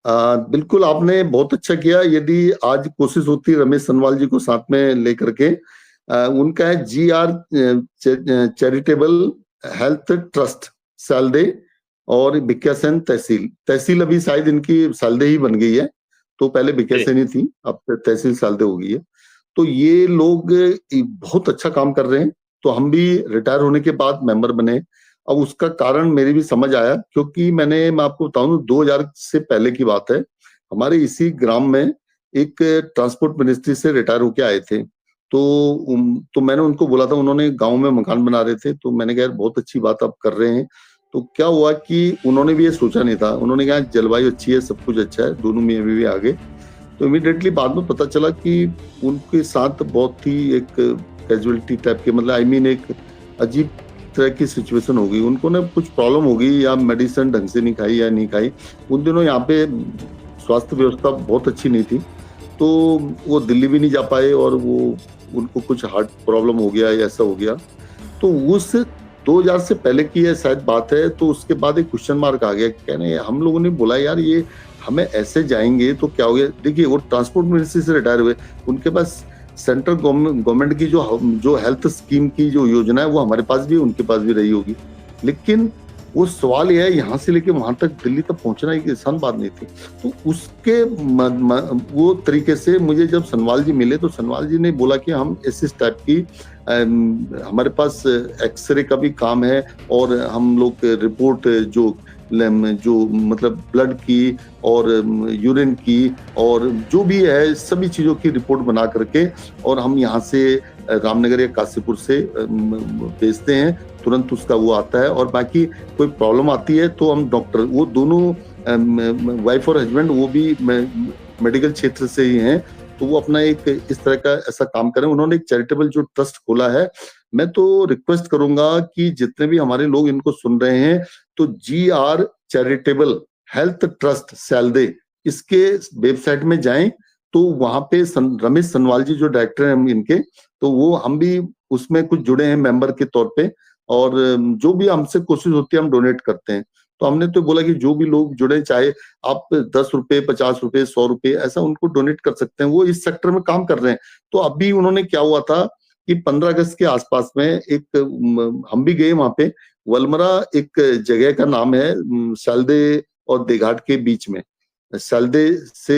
बिल्कुल, आपने बहुत अच्छा किया। यदि आज कोशिश होती रमेश सनवाल जी को साथ में लेकर के, उनका है GR चैरिटेबल हेल्थ ट्रस्ट सालदे, और बिक्यासेन तहसील। तहसील अभी शायद इनकी सालदे ही बन गई है, तो पहले बिक्यासेन ही थी, अब तहसील सालदे हो गई है। तो ये लोग बहुत अच्छा काम कर रहे हैं। तो हम भी रिटायर होने के बाद मेंबर बने। अब उसका कारण मेरी भी समझ आया, क्योंकि मैं आपको बताऊं 2000 से पहले की बात है, हमारे इसी ग्राम में एक ट्रांसपोर्ट मिनिस्ट्री से रिटायर होके आए थे। तो मैंने उनको बोला था, उन्होंने गांव में मकान बना रहे थे, तो मैंने कहा यार बहुत अच्छी बात आप कर रहे हैं। तो क्या हुआ कि उन्होंने भी ये सोचा नहीं था, उन्होंने कहा जलवायु अच्छी है, सब कुछ अच्छा है, दोनों में अभी भी आगे। तो इमीडिएटली बाद में पता चला कि उनके साथ बहुत ही एक कैजुअलिटी टाइप के, मतलब एक अजीब तरह की सिचुएशन हो गई। उनको ना कुछ प्रॉब्लम हो गई, या मेडिसिन ढंग से नहीं खाई या नहीं खाई। उन दिनों यहाँ पे स्वास्थ्य व्यवस्था बहुत अच्छी नहीं थी, तो वो दिल्ली भी नहीं जा पाए, और वो उनको कुछ हार्ट प्रॉब्लम हो गया या ऐसा हो गया। तो उस 2000 से पहले की ये शायद बात है। तो उसके बाद एक क्वेश्चन मार्क आ गया, कहने हम लोगों ने बोला यार ये हमें ऐसे जाएंगे तो क्या हो गया। देखिए, वो ट्रांसपोर्ट मिनिस्ट्री से रिटायर हुए, उनके पास सेंट्रल गवर्नमेंट की जो हेल्थ स्कीम की जो योजना है वो हमारे पास भी, उनके पास भी रही होगी। लेकिन वो सवाल यह है, यहाँ से लेके वहां तक दिल्ली तक पहुंचना एक आसान बात नहीं थी। तो उसके वो तरीके से मुझे जब सनवाल जी मिले, तो सनवाल जी ने बोला कि हम इस टाइप की हमारे पास एक्सरे का भी काम है, और हम लोग रिपोर्ट जो मतलब ब्लड की और यूरिन की और जो भी है सभी चीजों की रिपोर्ट बना करके, और हम यहाँ से रामनगर या काशीपुर से भेजते हैं, तुरंत उसका वो आता है। और बाकी कोई प्रॉब्लम आती है तो हम डॉक्टर, वो दोनों वाइफ और हस्बैंड वो भी मेडिकल क्षेत्र से ही हैं, तो वो अपना एक इस तरह का ऐसा काम करें। उन्होंने एक चैरिटेबल जो ट्रस्ट खोला है। मैं तो रिक्वेस्ट करूंगा कि जितने भी हमारे लोग इनको सुन रहे हैं, तो GR चैरिटेबल हेल्थ ट्रस्ट सालदे, इसके वेबसाइट में जाएं, तो वहां पे रमेश सनवाल जी जो डायरेक्टर हैं इनके, तो वो हम भी उसमें कुछ जुड़े हैं मेंबर के तौर पे, और जो भी हमसे कोशिश होती है हम डोनेट करते हैं। तो हमने तो बोला कि जो भी लोग जुड़े, चाहे आप 10 रुपए, 50 रुपए, 100 रुपए ऐसा उनको डोनेट कर सकते हैं, वो इस सेक्टर में काम कर रहे हैं। तो अभी उन्होंने क्या हुआ था कि 15 अगस्त के आसपास में एक हम भी गए वहां पे, वलमरा एक जगह का नाम है, सालदे और देघाट के बीच में। सालदे से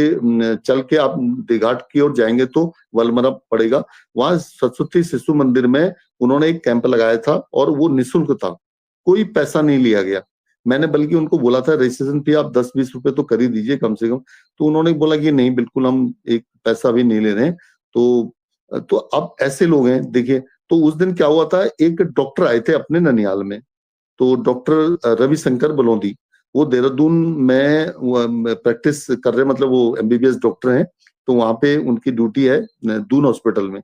चल के आप देघाट की ओर जाएंगे तो वलमरा पड़ेगा। वहां सरस्वती शिशु मंदिर में उन्होंने एक कैंप लगाया था, और वो निःशुल्क था, कोई पैसा नहीं लिया गया। मैंने बल्कि उनको बोला था रजिस्ट्रेशन फी आप 10-20 रुपए तो कर ही दीजिए कम से कम। तो उन्होंने बोला कि नहीं, बिल्कुल हम एक पैसा भी नहीं ले रहे हैं। तो अब ऐसे लोग हैं। देखिए, तो उस दिन क्या हुआ था, एक डॉक्टर आए थे अपने ननिहाल में, तो डॉक्टर रविशंकर बलोदी, वो देहरादून में प्रैक्टिस कर रहे हैं, मतलब वो MBBS डॉक्टर हैं। तो वहां पे उनकी ड्यूटी है दून हॉस्पिटल में।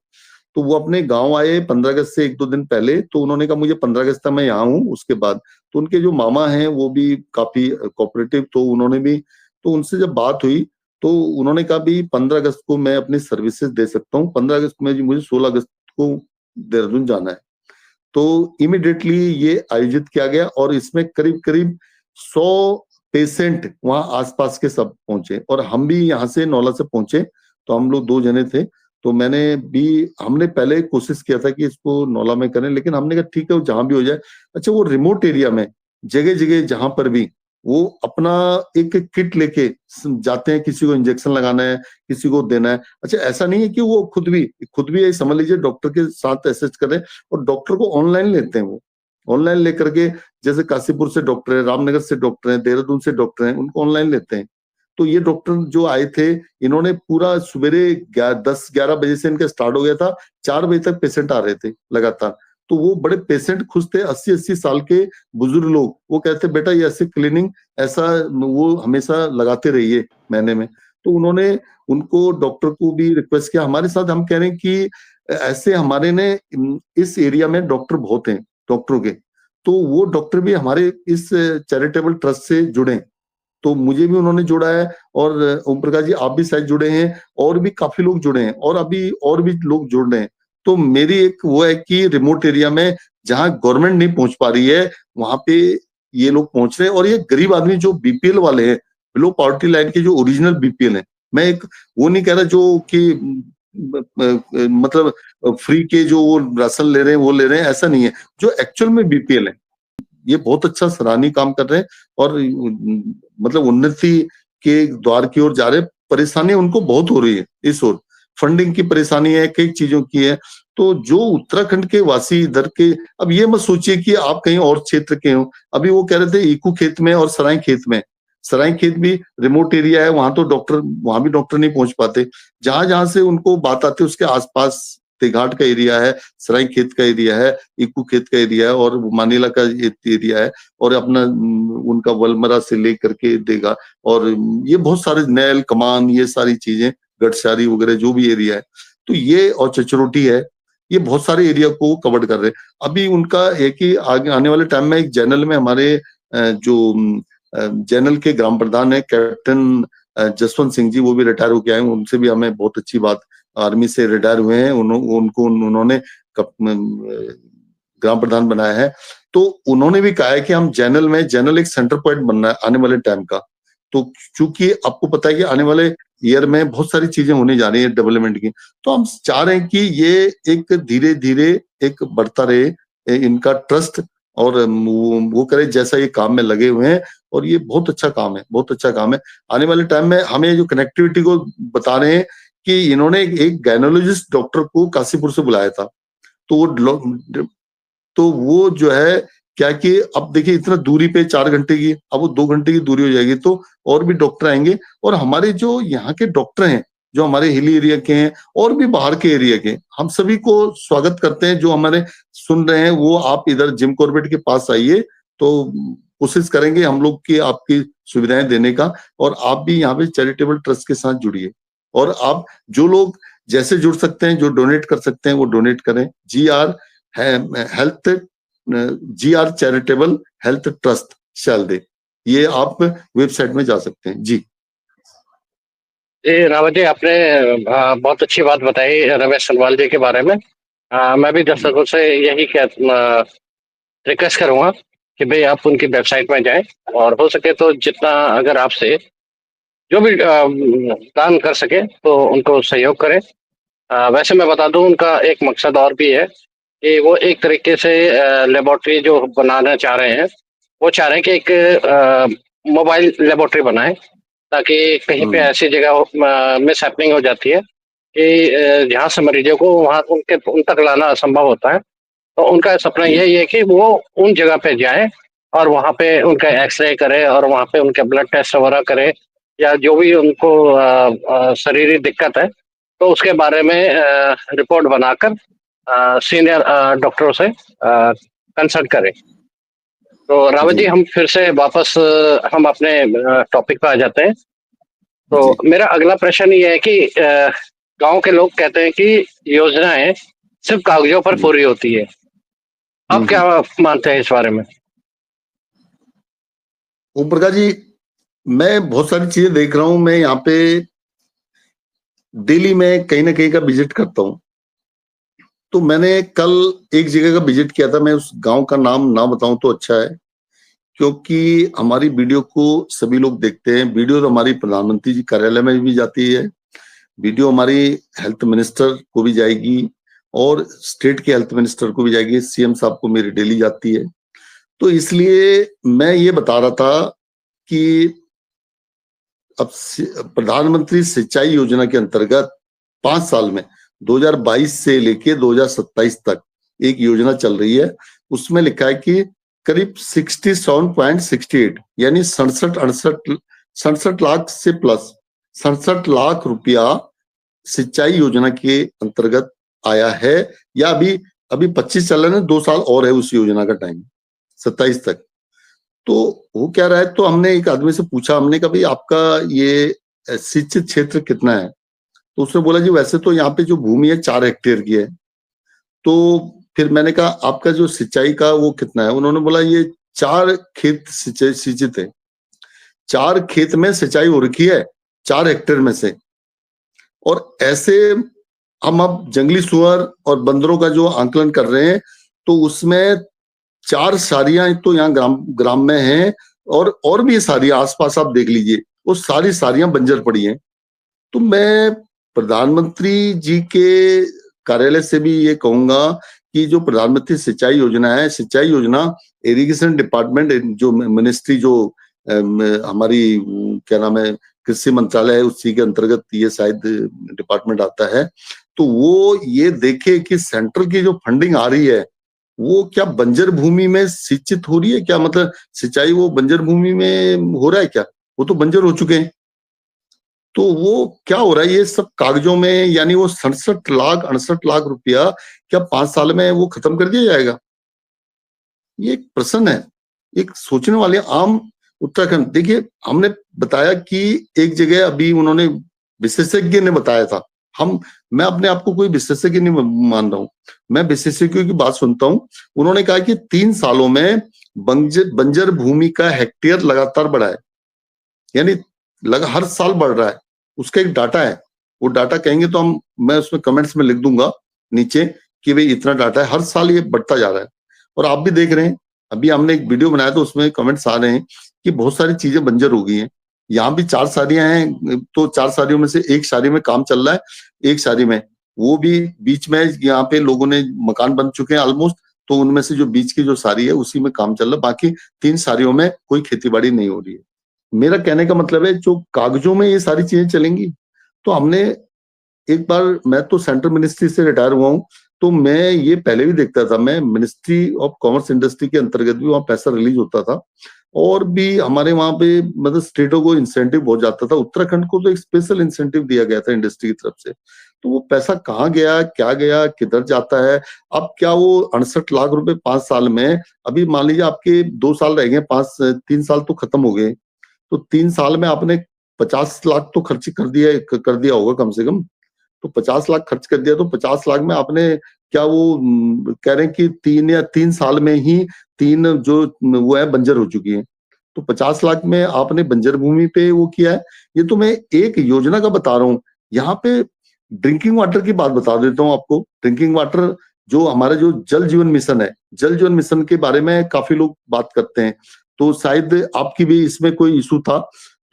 तो वो अपने गांव आए 15 अगस्त से 1-2 दिन पहले। तो उन्होंने कहा मुझे 15 अगस्त तक मैं यहाँ हूँ, उसके बाद। तो उनके जो मामा हैं वो भी काफी कोऑपरेटिव, तो उन्होंने भी, तो उनसे जब बात हुई तो उन्होंने कहा भी 15 अगस्त को मैं अपनी सर्विसेज दे सकता हूँ, 15 अगस्त में जी मुझे 16 अगस्त को देहरादून जाना है। तो इमिडिएटली ये आयोजित किया गया, और इसमें करीब करीब 100 पेशेंट वहां आसपास के सब पहुंचे, और हम भी यहाँ से नौला से पहुंचे। तो हम लोग 2 जने थे। तो हमने पहले कोशिश किया था कि इसको नौला में करें, लेकिन हमने कहा ठीक है वो जहां भी हो जाए। अच्छा, वो रिमोट एरिया में जगह जगह जहां पर भी वो अपना एक किट लेके जाते हैं, किसी को इंजेक्शन लगाना है, किसी को देना है। अच्छा, ऐसा नहीं है कि वो खुद भी ये समझ लीजिए डॉक्टर के साथ असिस्ट करें, और डॉक्टर को ऑनलाइन लेते हैं। वो ऑनलाइन लेकर के, जैसे काशीपुर से डॉक्टर है, रामनगर से डॉक्टर है, देहरादून से डॉक्टर हैं, उनको ऑनलाइन लेते हैं। तो ये डॉक्टर जो आए थे, इन्होंने पूरा सवेरे 10-11 बजे से इनका स्टार्ट हो गया था, 4 बजे तक पेशेंट आ रहे थे लगातार। तो वो बड़े पेशेंट खुश थे, 80-80 साल के बुजुर्ग लोग। वो कहते बेटा ये ऐसे क्लीनिंग ऐसा वो हमेशा लगाते रहिए महीने में। तो उन्होंने उनको डॉक्टर को भी रिक्वेस्ट किया हमारे साथ। हम कह रहे हैं कि ऐसे हमारे ने इस एरिया में डॉक्टर बहुत हैं डॉक्टरों के, तो वो डॉक्टर भी हमारे इस चैरिटेबल ट्रस्ट से जुड़े। तो मुझे भी उन्होंने जोड़ा है, और ओम प्रकाश जी आप भी शायद जुड़े हैं, और भी काफी लोग जुड़े हैं, और अभी और भी लोग जुड़ रहे हैं। तो मेरी एक वो है कि रिमोट एरिया में जहां गवर्नमेंट नहीं पहुंच पा रही है, वहां पे ये लोग पहुंच रहे हैं। और ये गरीब आदमी जो बीपीएल वाले हैं, बिलो पॉवर्टी लाइन के जो ओरिजिनल बीपीएल है, मैं एक वो नहीं कह रहा जो कि मतलब फ्री के जो वो राशन ले रहे हैं वो ले रहे हैं, ऐसा नहीं है। जो एक्चुअल में बीपीएल है, ये बहुत अच्छा सराहनीय काम कर रहे हैं, और मतलब उन्नति के द्वार की ओर जा रहे हैं। परेशानी उनको बहुत हो रही है, इस ओर फंडिंग की परेशानी है, कई चीजों की है। तो जो उत्तराखंड के वासी इधर के, अब ये मत सोचिए कि आप कहीं और क्षेत्र के हो। अभी वो कह रहे थे ईकू खेत में और सराय खेत में, सराय खेत भी रिमोट एरिया है, वहां तो डॉक्टर, वहां भी डॉक्टर नहीं पहुंच पाते। जहां जहां से उनको बात आती है उसके आसपास तेघाट का एरिया है, सराय खेत का एरिया है, ईकू खेत का एरिया है, और मानीला का एरिया है, और अपना उनका वलमरा से लेकर के देगा, और ये बहुत सारे नैल कमान, ये सारी चीजें, गढ़शारी वगैरह जो भी एरिया है, तो ये और चचरोटी है, ये बहुत सारे एरिया को कवर कर रहे हैं। अभी उनका एक ही आगे आने वाले टाइम में एक जनरल में हमारे जो जनरल के ग्राम प्रधान है कैप्टन जसवंत सिंह जी, वो भी रिटायर होके आए, उनसे भी हमें बहुत अच्छी बात, आर्मी से रिटायर हुए हैं, उनको उन्होंने ग्राम प्रधान बनाया है। तो उन्होंने भी कहा है कि हम जनरल एक सेंटर पॉइंट बनना है आने वाले टाइम का। तो चूंकि आपको पता है कि आने वाले ईयर में बहुत सारी चीजें होने जा रही है डेवलपमेंट की, तो हम चाह रहे हैं कि ये एक धीरे धीरे एक बढ़ता रहे इनका ट्रस्ट, और वो करे जैसा ये काम में लगे हुए हैं, और ये बहुत अच्छा काम है, बहुत अच्छा काम है। आने वाले टाइम में हमें जो कनेक्टिविटी को बता रहे हैं कि इन्होंने एक गायनोलॉजिस्ट डॉक्टर को काशीपुर से बुलाया था, तो वो जो है क्या कि अब देखिए इतना दूरी पे 4 घंटे की, अब वो 2 घंटे की दूरी हो जाएगी, तो और भी डॉक्टर आएंगे। और हमारे जो यहाँ के डॉक्टर हैं, जो हमारे हिली एरिया के हैं और भी बाहर के एरिया के, हम सभी को स्वागत करते हैं। जो हमारे सुन रहे हैं वो आप इधर जिम कॉर्बेट के पास आइए, तो कोशिश करेंगे हम लोग की आपकी सुविधाएं देने का, और आप भी यहाँ पे चैरिटेबल ट्रस्ट के साथ जुड़िए। और आप जो लोग जैसे जुड़ सकते हैं, जो डोनेट कर सकते हैं वो डोनेट करें। GR चैरिटेबल हेल्थ ट्रस्ट शाल दे, ये आप वेबसाइट में जा सकते हैं जी। रावत जी, आपने बहुत अच्छी बात बताई रमेश सनवाल जी के बारे में। मैं भी दर्शकों से यही रिक्वेस्ट करूंगा कि भाई आप उनकी वेबसाइट में जाएं, और हो सके तो जितना अगर आपसे जो भी दान कर सके तो उनको सहयोग करें। वैसे मैं बता दूं, उनका एक मकसद और भी है कि वो एक तरीके से लेबोरेटरी जो बनाना चाह रहे हैं, वो चाह रहे हैं कि एक मोबाइल लेबोरेटरी बनाएं, ताकि कहीं पे ऐसी जगह मिस हैपनिंग हो जाती है कि जहाँ से मरीजों को वहाँ उन तक लाना असंभव होता है। तो उनका सपना यही है कि वो उन जगह पे जाएं और वहाँ पे उनका एक्सरे करे, और वहाँ पे उनके ब्लड टेस्ट वगैरह करे, या जो भी उनको शारीरिक दिक्कत है तो उसके बारे में रिपोर्ट बनाकर सीनियर डॉक्टरों से कंसल्ट करें। तो रावत जी, हम फिर से वापस हम अपने टॉपिक पे आ जाते हैं। तो मेरा अगला प्रश्न ये है कि गांव के लोग कहते हैं कि योजनाएं सिर्फ कागजों पर पूरी होती है, आप क्या मानते हैं इस बारे में? ओम प्रकाश जी, मैं बहुत सारी चीजें देख रहा हूं। मैं यहाँ पे दिल्ली में कहीं ना कहीं का विजिट करता हूँ। तो मैंने कल एक जगह का विजिट किया था, मैं उस गांव का नाम ना बताऊं तो अच्छा है, क्योंकि हमारी वीडियो को सभी लोग देखते हैं। वीडियो तो हमारी प्रधानमंत्री जी कार्यालय में भी जाती है, वीडियो हमारी हेल्थ मिनिस्टर को भी जाएगी, और स्टेट के हेल्थ मिनिस्टर को भी जाएगी, सीएम साहब को मेरी डेली जाती है। तो इसलिए मैं ये बता रहा था कि अब प्रधानमंत्री सिंचाई योजना के अंतर्गत 5 साल में 2022 से लेके 2027 तक एक योजना चल रही है। उसमें लिखा है कि करीब 67.68 यानी 67-68 67 लाख से प्लस 67 लाख रुपया सिंचाई योजना के अंतर्गत आया है, या अभी अभी 25 चल रहा है, 2 साल और है उस योजना का टाइम, 27 तक। तो वो क्या रहा है, तो हमने एक आदमी से पूछा, हमने कहा भाई आपका ये सिंचित क्षेत्र कितना है? तो उसने बोला जी वैसे तो यहाँ पे जो भूमि है 4 हेक्टेयर की है। तो फिर मैंने कहा आपका जो सिंचाई का वो कितना है? उन्होंने बोला ये 4 खेत सिंचित है, 4 खेत में सिंचाई हो रखी है 4 हेक्टेयर में से। और ऐसे हम अब जंगली सुअर और बंदरों का जो आंकलन कर रहे हैं, तो उसमें 4 सारियां तो यहाँ ग्राम में हैं, और भी सारियां आसपास आप देख लीजिए, वो सारी सारियां बंजर पड़ी हैं। तो मैं प्रधानमंत्री जी के कार्यालय से भी ये कहूंगा कि जो प्रधानमंत्री सिंचाई योजना है, सिंचाई योजना इरिगेशन डिपार्टमेंट जो मिनिस्ट्री जो हमारी क्या नाम है कृषि मंत्रालय है, उसी के अंतर्गत ये शायद डिपार्टमेंट आता है। तो वो ये देखे कि सेंट्रल की जो फंडिंग आ रही है वो क्या बंजर भूमि में सिंचित हो रही है क्या, मतलब सिंचाई वो बंजर भूमि में हो रहा है क्या? वो तो बंजर हो चुके हैं। तो वो क्या हो रहा है ये सब कागजों में, यानी वो 68 लाख रुपया क्या 5 साल में वो खत्म कर दिया जाएगा? ये एक प्रश्न है, एक सोचने वाले आम उत्तराखंड। देखिए हमने बताया कि एक जगह अभी उन्होंने विशेषज्ञ ने बताया था, मैं अपने आप को कोई विशेषज्ञ नहीं मान रहा हूं, मैं विशेषज्ञों की बात सुनता हूं। उन्होंने कहा कि 3 सालों में बंजर भूमि का हेक्टेयर लगातार बढ़ा है, यानी हर साल बढ़ रहा है। उसका एक डाटा है, वो डाटा कहेंगे तो मैं उसमें कमेंट्स में लिख दूंगा नीचे कि भाई इतना डाटा है, हर साल ये बढ़ता जा रहा है। और आप भी देख रहे हैं, अभी हमने एक वीडियो बनाया तो उसमें कमेंट्स आ रहे हैं कि बहुत सारी चीजें बंजर हो गई हैं। यहाँ भी 4 सारियां हैं, तो 4 सारियों में से एक सारी में काम चल रहा है, एक सारी में वो भी बीच में यहाँ पे लोगों ने मकान बन चुके हैं ऑलमोस्ट, तो उनमें से जो बीच की जो सारी है उसी में काम चल रहा है, बाकी 3 सारियों में कोई खेती बाड़ी नहीं हो रही है। मेरा कहने का मतलब है जो कागजों में ये सारी चीजें चलेंगी, तो हमने एक बार, मैं तो सेंट्रल मिनिस्ट्री से रिटायर हुआ हूँ, तो मैं ये पहले भी देखता था, मैं मिनिस्ट्री ऑफ कॉमर्स इंडस्ट्री के अंतर्गत भी वहाँ पैसा रिलीज होता था, और भी हमारे वहां पे मतलब स्टेटों को इंसेंटिव बहुत जाता था। उत्तराखंड को तो एक स्पेशल इंसेंटिव दिया गया था इंडस्ट्री की तरफ से। तो वो पैसा कहाँ गया, क्या गया, किधर जाता है? अब क्या वो 68 लाख रुपए 5 साल में, अभी मान लीजिए आपके 2 साल रह गए, 3 साल तो खत्म हो गए, तो 3 साल में आपने 50 लाख तो खर्च कर दिया होगा कम से कम। तो 50 लाख खर्च कर दिया, तो 50 लाख में आपने क्या वो कह रहे हैं कि 3 साल में ही 3 जो वो है बंजर हो चुकी है। तो 50 लाख में आपने बंजर भूमि पे वो किया है। ये तो मैं एक योजना का बता रहा हूँ। यहाँ पे ड्रिंकिंग वाटर की बात बता देता हूँ आपको। ड्रिंकिंग वाटर जो हमारा जो जल जीवन मिशन है, जल जीवन मिशन के बारे में काफी लोग बात करते हैं, तो शायद आपकी भी इसमें कोई इशू था।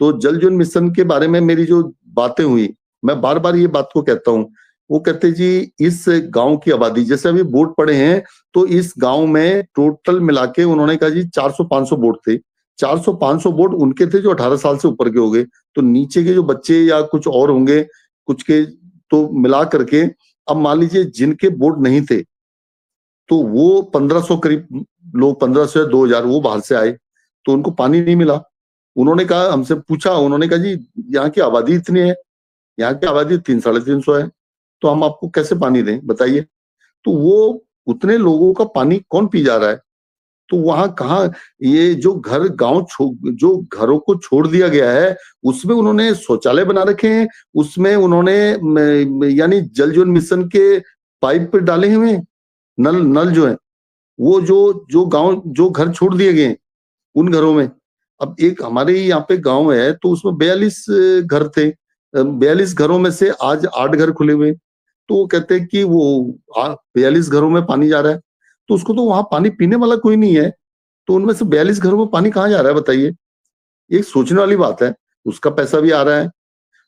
तो जल जीवन मिशन के बारे में मेरी जो बातें हुई, मैं बार बार ये बात को कहता हूँ, वो कहते जी इस गांव की आबादी, जैसे अभी वोट पड़े हैं, तो इस गांव में टोटल मिला के उन्होंने कहा जी 400-500 वोट थे। 400-500 वोट उनके थे जो 18 साल से ऊपर के हो गए, तो नीचे के जो बच्चे या कुछ और होंगे, कुछ के तो मिला करके, अब मान लीजिए जिनके वोट नहीं थे, तो वो 1500 करीब लोग, 1500 या 2000 वो बाहर से आए, तो उनको पानी नहीं मिला। उन्होंने कहा, हमसे पूछा, उन्होंने कहा जी यहाँ की आबादी इतनी है, यहाँ की आबादी 300-350 है, तो हम आपको कैसे पानी दें बताइए? तो वो उतने लोगों का पानी कौन पी जा रहा है? तो वहां कहाँ ये जो गांव जो घरों को छोड़ दिया गया है, उसमें उन्होंने शौचालय बना रखे हैं, उसमें उन्होंने यानी जल जीवन मिशन के पाइप डाले हुए हैं, नल जो है, वो जो गांव जो घर छोड़ दिए गए उन घरों में। अब एक हमारे यहाँ पे गांव है, तो उसमें 42 घर थे, 42 घरों में से आज 8 घर खुले हुए, तो वो कहते हैं कि वो 42 घरों में पानी जा रहा है, तो उसको तो वहां पानी पीने वाला कोई नहीं है, तो उनमें से 42 घरों में पानी कहाँ जा रहा है बताइए? एक सोचने वाली बात है। उसका पैसा भी आ रहा है।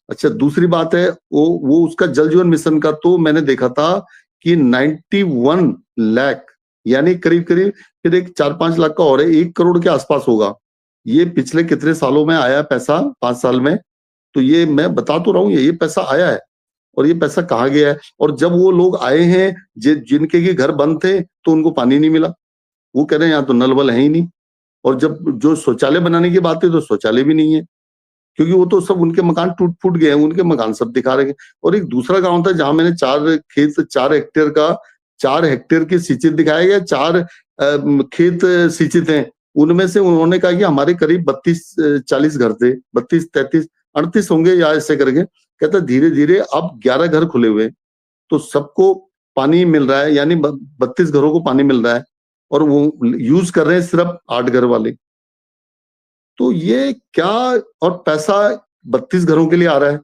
अच्छा, दूसरी बात है, वो उसका जल जीवन मिशन का तो मैंने देखा था कि 91 लाख, यानी करीब करीब फिर एक 4-5 लाख का और है, 1 करोड़ के आसपास होगा। ये पिछले कितने सालों में आया पैसा, 5 साल में? तो ये मैं बता तो रहा हूँ, ये पैसा आया है, और ये पैसा कहाँ गया है? और जब वो लोग आए हैं जिनके के घर बंद थे, तो उनको पानी नहीं मिला। वो कह रहे हैं यहाँ तो नल वल है ही नहीं, और जब जो शौचालय बनाने की बात है, तो शौचालय भी नहीं है। क्योंकि वो तो सब उनके मकान टूट फूट गए हैं, उनके मकान सब दिखा रहे हैं। और एक दूसरा गांव था जहां मैंने 4 हेक्टेयर की सिंचित दिखाया गया, 4 खेत सिंचित हैं। उनमें से उन्होंने कहा कि हमारे करीब 32-40 घर थे, 32-33-38 होंगे या ऐसे करके। कहता धीरे धीरे अब 11 घर खुले हुए, तो सबको पानी मिल रहा है, यानी 32 घरों को पानी मिल रहा है, और वो यूज कर रहे हैं सिर्फ 8 घर वाले। तो ये क्या, और पैसा 32 घरों के लिए आ रहा है,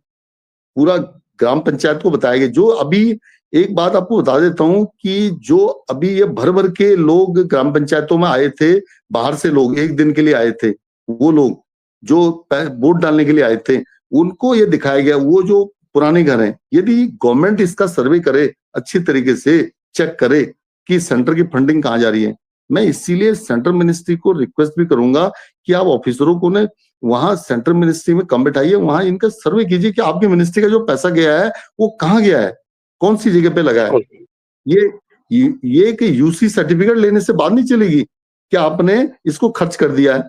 पूरा ग्राम पंचायत को बताया गया। जो अभी एक बात आपको बता देता हूं कि जो अभी ये भर भर के लोग ग्राम पंचायतों में आए थे, बाहर से लोग एक दिन के लिए आए थे, वो लोग जो वोट डालने के लिए आए थे, उनको ये दिखाया गया वो जो पुराने घर हैं। यदि गवर्नमेंट इसका सर्वे करे, अच्छी तरीके से चेक करे कि सेंटर की फंडिंग कहाँ जा रही है, मैं इसीलिए सेंट्रल मिनिस्ट्री को रिक्वेस्ट भी करूंगा कि आप ऑफिसरों को ने वहां सेंट्रल मिनिस्ट्री में कम बैठाइए, वहां इनका सर्वे कीजिए कि आपकी मिनिस्ट्री का जो पैसा गया है वो कहाँ गया है, कौन सी जगह पे लगा है। ये कि यूसी सर्टिफिकेट लेने से बात नहीं चलेगी कि आपने इसको खर्च कर दिया है।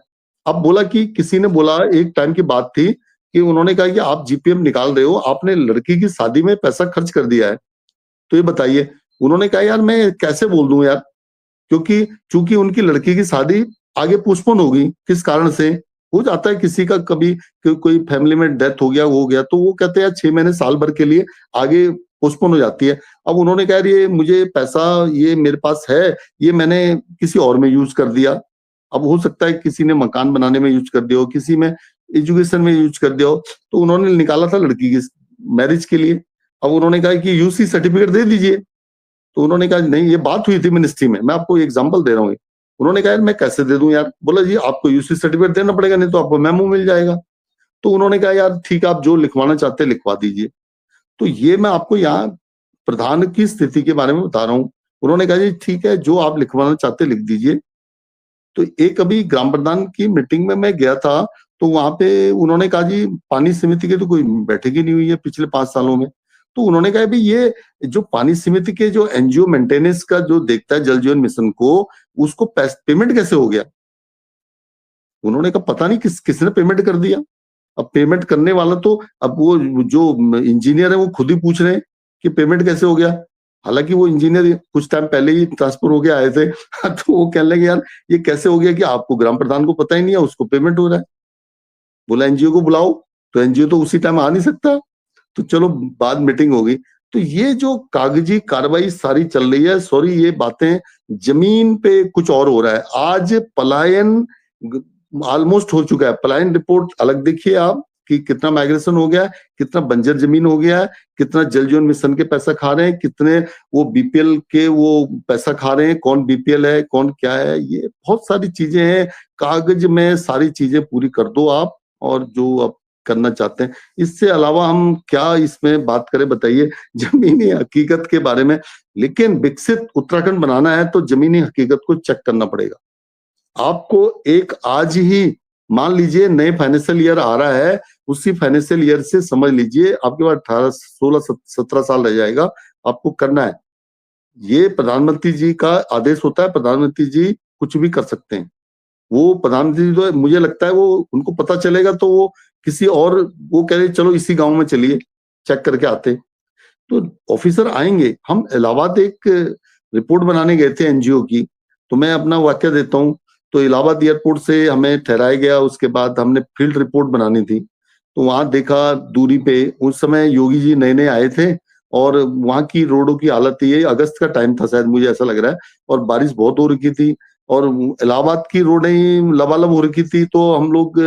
अब बोला कि किसी ने बोला, एक टाइम की बात थी कि उन्होंने कहा कि आप जीपीएम निकाल रहे हो, आपने लड़की की शादी में पैसा खर्च कर दिया है, तो ये बताइए। उन्होंने कहा यार मैं कैसे बोल दूं यार, क्योंकि चूंकि उनकी लड़की की शादी आगे पोस्टपोन होगी, किस कारण से हो जाता है, किसी का कभी कोई फैमिली में डेथ हो गया, वो हो गया, तो वो कहते हैं 6 महीने साल भर के लिए आगे पोस्टपोन हो जाती है। अब उन्होंने कहा ये मुझे पैसा ये मेरे पास है, ये मैंने किसी और में यूज कर दिया। अब हो सकता है किसी ने मकान बनाने में यूज कर दिया हो, किसी में एजुकेशन में यूज कर दिया हो, तो उन्होंने निकाला था लड़की की मैरिज के लिए। अब उन्होंने कहा कि यूसी सर्टिफिकेट दे दीजिए, तो उन्होंने कहा नहीं, ये बात हुई थी मिनिस्ट्री में, मैं आपको एग्जांपल दे रहा हूँ। उन्होंने कहा यार मैं कैसे दे दूं यार, बोला जी आपको यूसी सर्टिफिकेट देना पड़ेगा, नहीं तो आपको मेमो मिल जाएगा। तो उन्होंने कहा यार ठीक है, आप जो लिखवाना चाहते हैं लिखवा दीजिए। तो ये मैं आपको यहाँ प्रधान की स्थिति के बारे में बता रहा हूँ। उन्होंने कहा जी ठीक है, जो आप लिखवाना चाहते लिख दीजिए। तो एक अभी ग्राम प्रधान की मीटिंग में मैं गया था, तो वहां पे उन्होंने कहा जी पानी समिति की तो कोई बैठक ही नहीं हुई है पिछले 5 सालों में। तो उन्होंने कहा भी ये जो पानी समिति के जो एनजीओ मेंटेनेंस का जो देखता है जल जीवन मिशन को, उसको पेमेंट कैसे हो गया। उन्होंने कहा पता नहीं किसने पेमेंट कर दिया। अब पेमेंट करने वाला तो अब वो जो इंजीनियर है वो खुद ही पूछ रहे हैं कि पेमेंट कैसे हो गया। हालांकि वो इंजीनियर कुछ टाइम पहले ही ट्रांसफर होके आए थे तो वो कहने लगे यार ये कैसे हो गया कि आपको ग्राम प्रधान को पता ही नहीं है, उसको पेमेंट हो रहा है। बोला एनजीओ को बुलाओ, तो एनजीओ तो उसी टाइम आ नहीं सकता, तो चलो बाद मीटिंग होगी। तो ये जो कागजी कार्रवाई सारी चल रही है, सॉरी ये बातें जमीन पे कुछ और हो रहा है। आज पलायन ऑलमोस्ट हो चुका है। पलायन रिपोर्ट अलग देखिए आप कि कितना माइग्रेशन हो गया है, कितना बंजर जमीन हो गया है, कितना जल जीवन मिशन के पैसा खा रहे हैं, कितने वो बीपीएल के वो पैसा खा रहे हैं, कौन बीपीएल है कौन क्या है, ये बहुत सारी चीजें हैं। कागज में सारी चीजें पूरी कर दो आप, और जो आप करना चाहते हैं। इससे अलावा हम क्या इसमें बात करें बताइए, जमीनी हकीकत के बारे में। लेकिन विकसित उत्तराखंड बनाना है तो जमीनी हकीकत को चेक करना पड़ेगा आपको। एक आज ही मान लीजिए नए फाइनेंशियल ईयर आ रहा है, उसी फाइनेंशियल ईयर से समझ लीजिए आपके पास 18, 16, 17 साल रह जाएगा, आपको करना है। ये प्रधानमंत्री जी का आदेश होता है, प्रधानमंत्री जी कुछ भी कर सकते हैं। वो प्रधानमंत्री जो मुझे लगता है वो उनको पता चलेगा तो वो किसी और वो कह रहे चलो इसी गांव में चलिए चेक करके आते, तो ऑफिसर आएंगे। हम इलाहाबाद एक रिपोर्ट बनाने गए थे एनजीओ की, तो मैं अपना वाक्य देता हूँ। तो इलाहाबाद एयरपोर्ट से हमें ठहराया गया, उसके बाद हमने फील्ड रिपोर्ट बनानी थी। तो वहां देखा दूरी पे, उस समय योगी जी नए नए आए थे, और वहां की रोडों की हालत, ये अगस्त का टाइम था शायद, मुझे ऐसा लग रहा है, और बारिश बहुत हो रही थी, और इलाहाबाद की रोडें लबालब हो रखी थी। तो हम लोग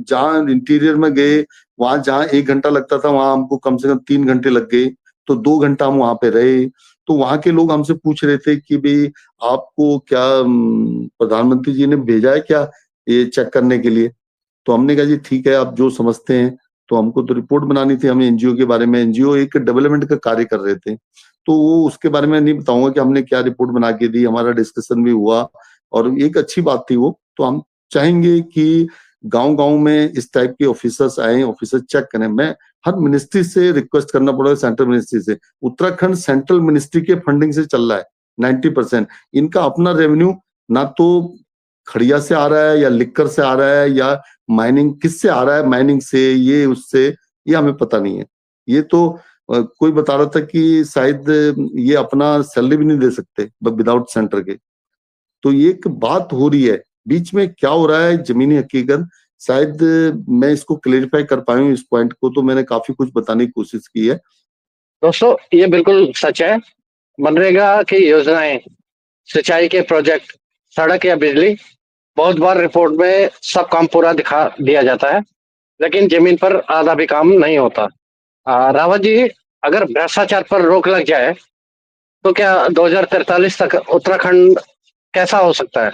जहाँ इंटीरियर में गए, वहां जहाँ 1 घंटा लगता था वहां हमको कम से कम 3 घंटे लग गए। तो 2 घंटा हम वहां पे रहे। तो वहां के लोग हमसे पूछ रहे थे कि भाई आपको क्या प्रधानमंत्री जी ने भेजा है क्या ये चेक करने के लिए। तो हमने कहा जी ठीक है, आप जो समझते हैं। तो हमको तो रिपोर्ट बनानी थी, हमें एनजीओ के बारे में, एनजीओ एक डेवलपमेंट का कार्य कर रहे थे, तो वो उसके बारे में नहीं बताऊंगा कि हमने क्या रिपोर्ट बना के दी, हमारा डिस्कशन भी हुआ, और एक अच्छी बात थी वो। तो हम चाहेंगे कि गांव गांव में इस टाइप के ऑफिसर्स आए, ऑफिसर चेक करें। मैं हर मिनिस्ट्री से रिक्वेस्ट करना पड़ेगा, सेंट्रल मिनिस्ट्री से। उत्तराखंड सेंट्रल मिनिस्ट्री के फंडिंग से चल रहा है 90%। इनका अपना रेवेन्यू ना तो खड़िया से आ रहा है या लिक्कर से आ रहा है या माइनिंग किससे आ रहा है, माइनिंग से, ये उससे, ये हमें पता नहीं है। ये तो कोई बता रहा था कि शायद ये अपना सैलरी भी नहीं दे सकते विदाउट सेंटर के। तो ये एक बात हो रही है, बीच में क्या हो रहा है जमीनी हकीकत, शायद मैं इसको क्लेरिफाई कर पाऊं इस पॉइंट को, तो मैंने काफी कुछ बताने की कोशिश की है। दोस्तों, ये बिल्कुल सच है। मनरेगा की योजनाएं, सिंचाई के प्रोजेक्ट, सड़क या बिजली, बहुत बार रिपोर्ट में सब काम पूरा दिखा दिया जाता है, लेकिन जमीन पर आधा भी काम नहीं होता। रावत जी, अगर भ्रष्टाचार पर रोक लग जाए तो क्या 2043 तक उत्तराखंड कैसा हो सकता है?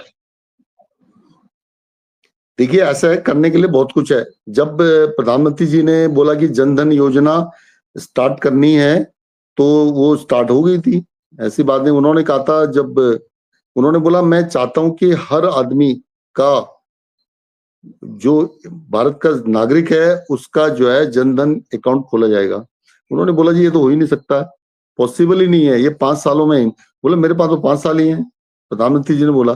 देखिए, ऐसा है, करने के लिए बहुत कुछ है। जब प्रधानमंत्री जी ने बोला कि जनधन योजना स्टार्ट करनी है, तो वो स्टार्ट हो गई थी, ऐसी बात नहीं। उन्होंने कहा था, जब उन्होंने बोला मैं चाहता हूं कि हर आदमी का, जो भारत का नागरिक है, उसका जो है जनधन अकाउंट खोला जाएगा। उन्होंने बोला जी ये तो हो ही नहीं सकता, पॉसिबल ही नहीं है, ये 5 सालों में। बोला मेरे पास तो 5 साल ही हैं, प्रधानमंत्री जी ने बोला।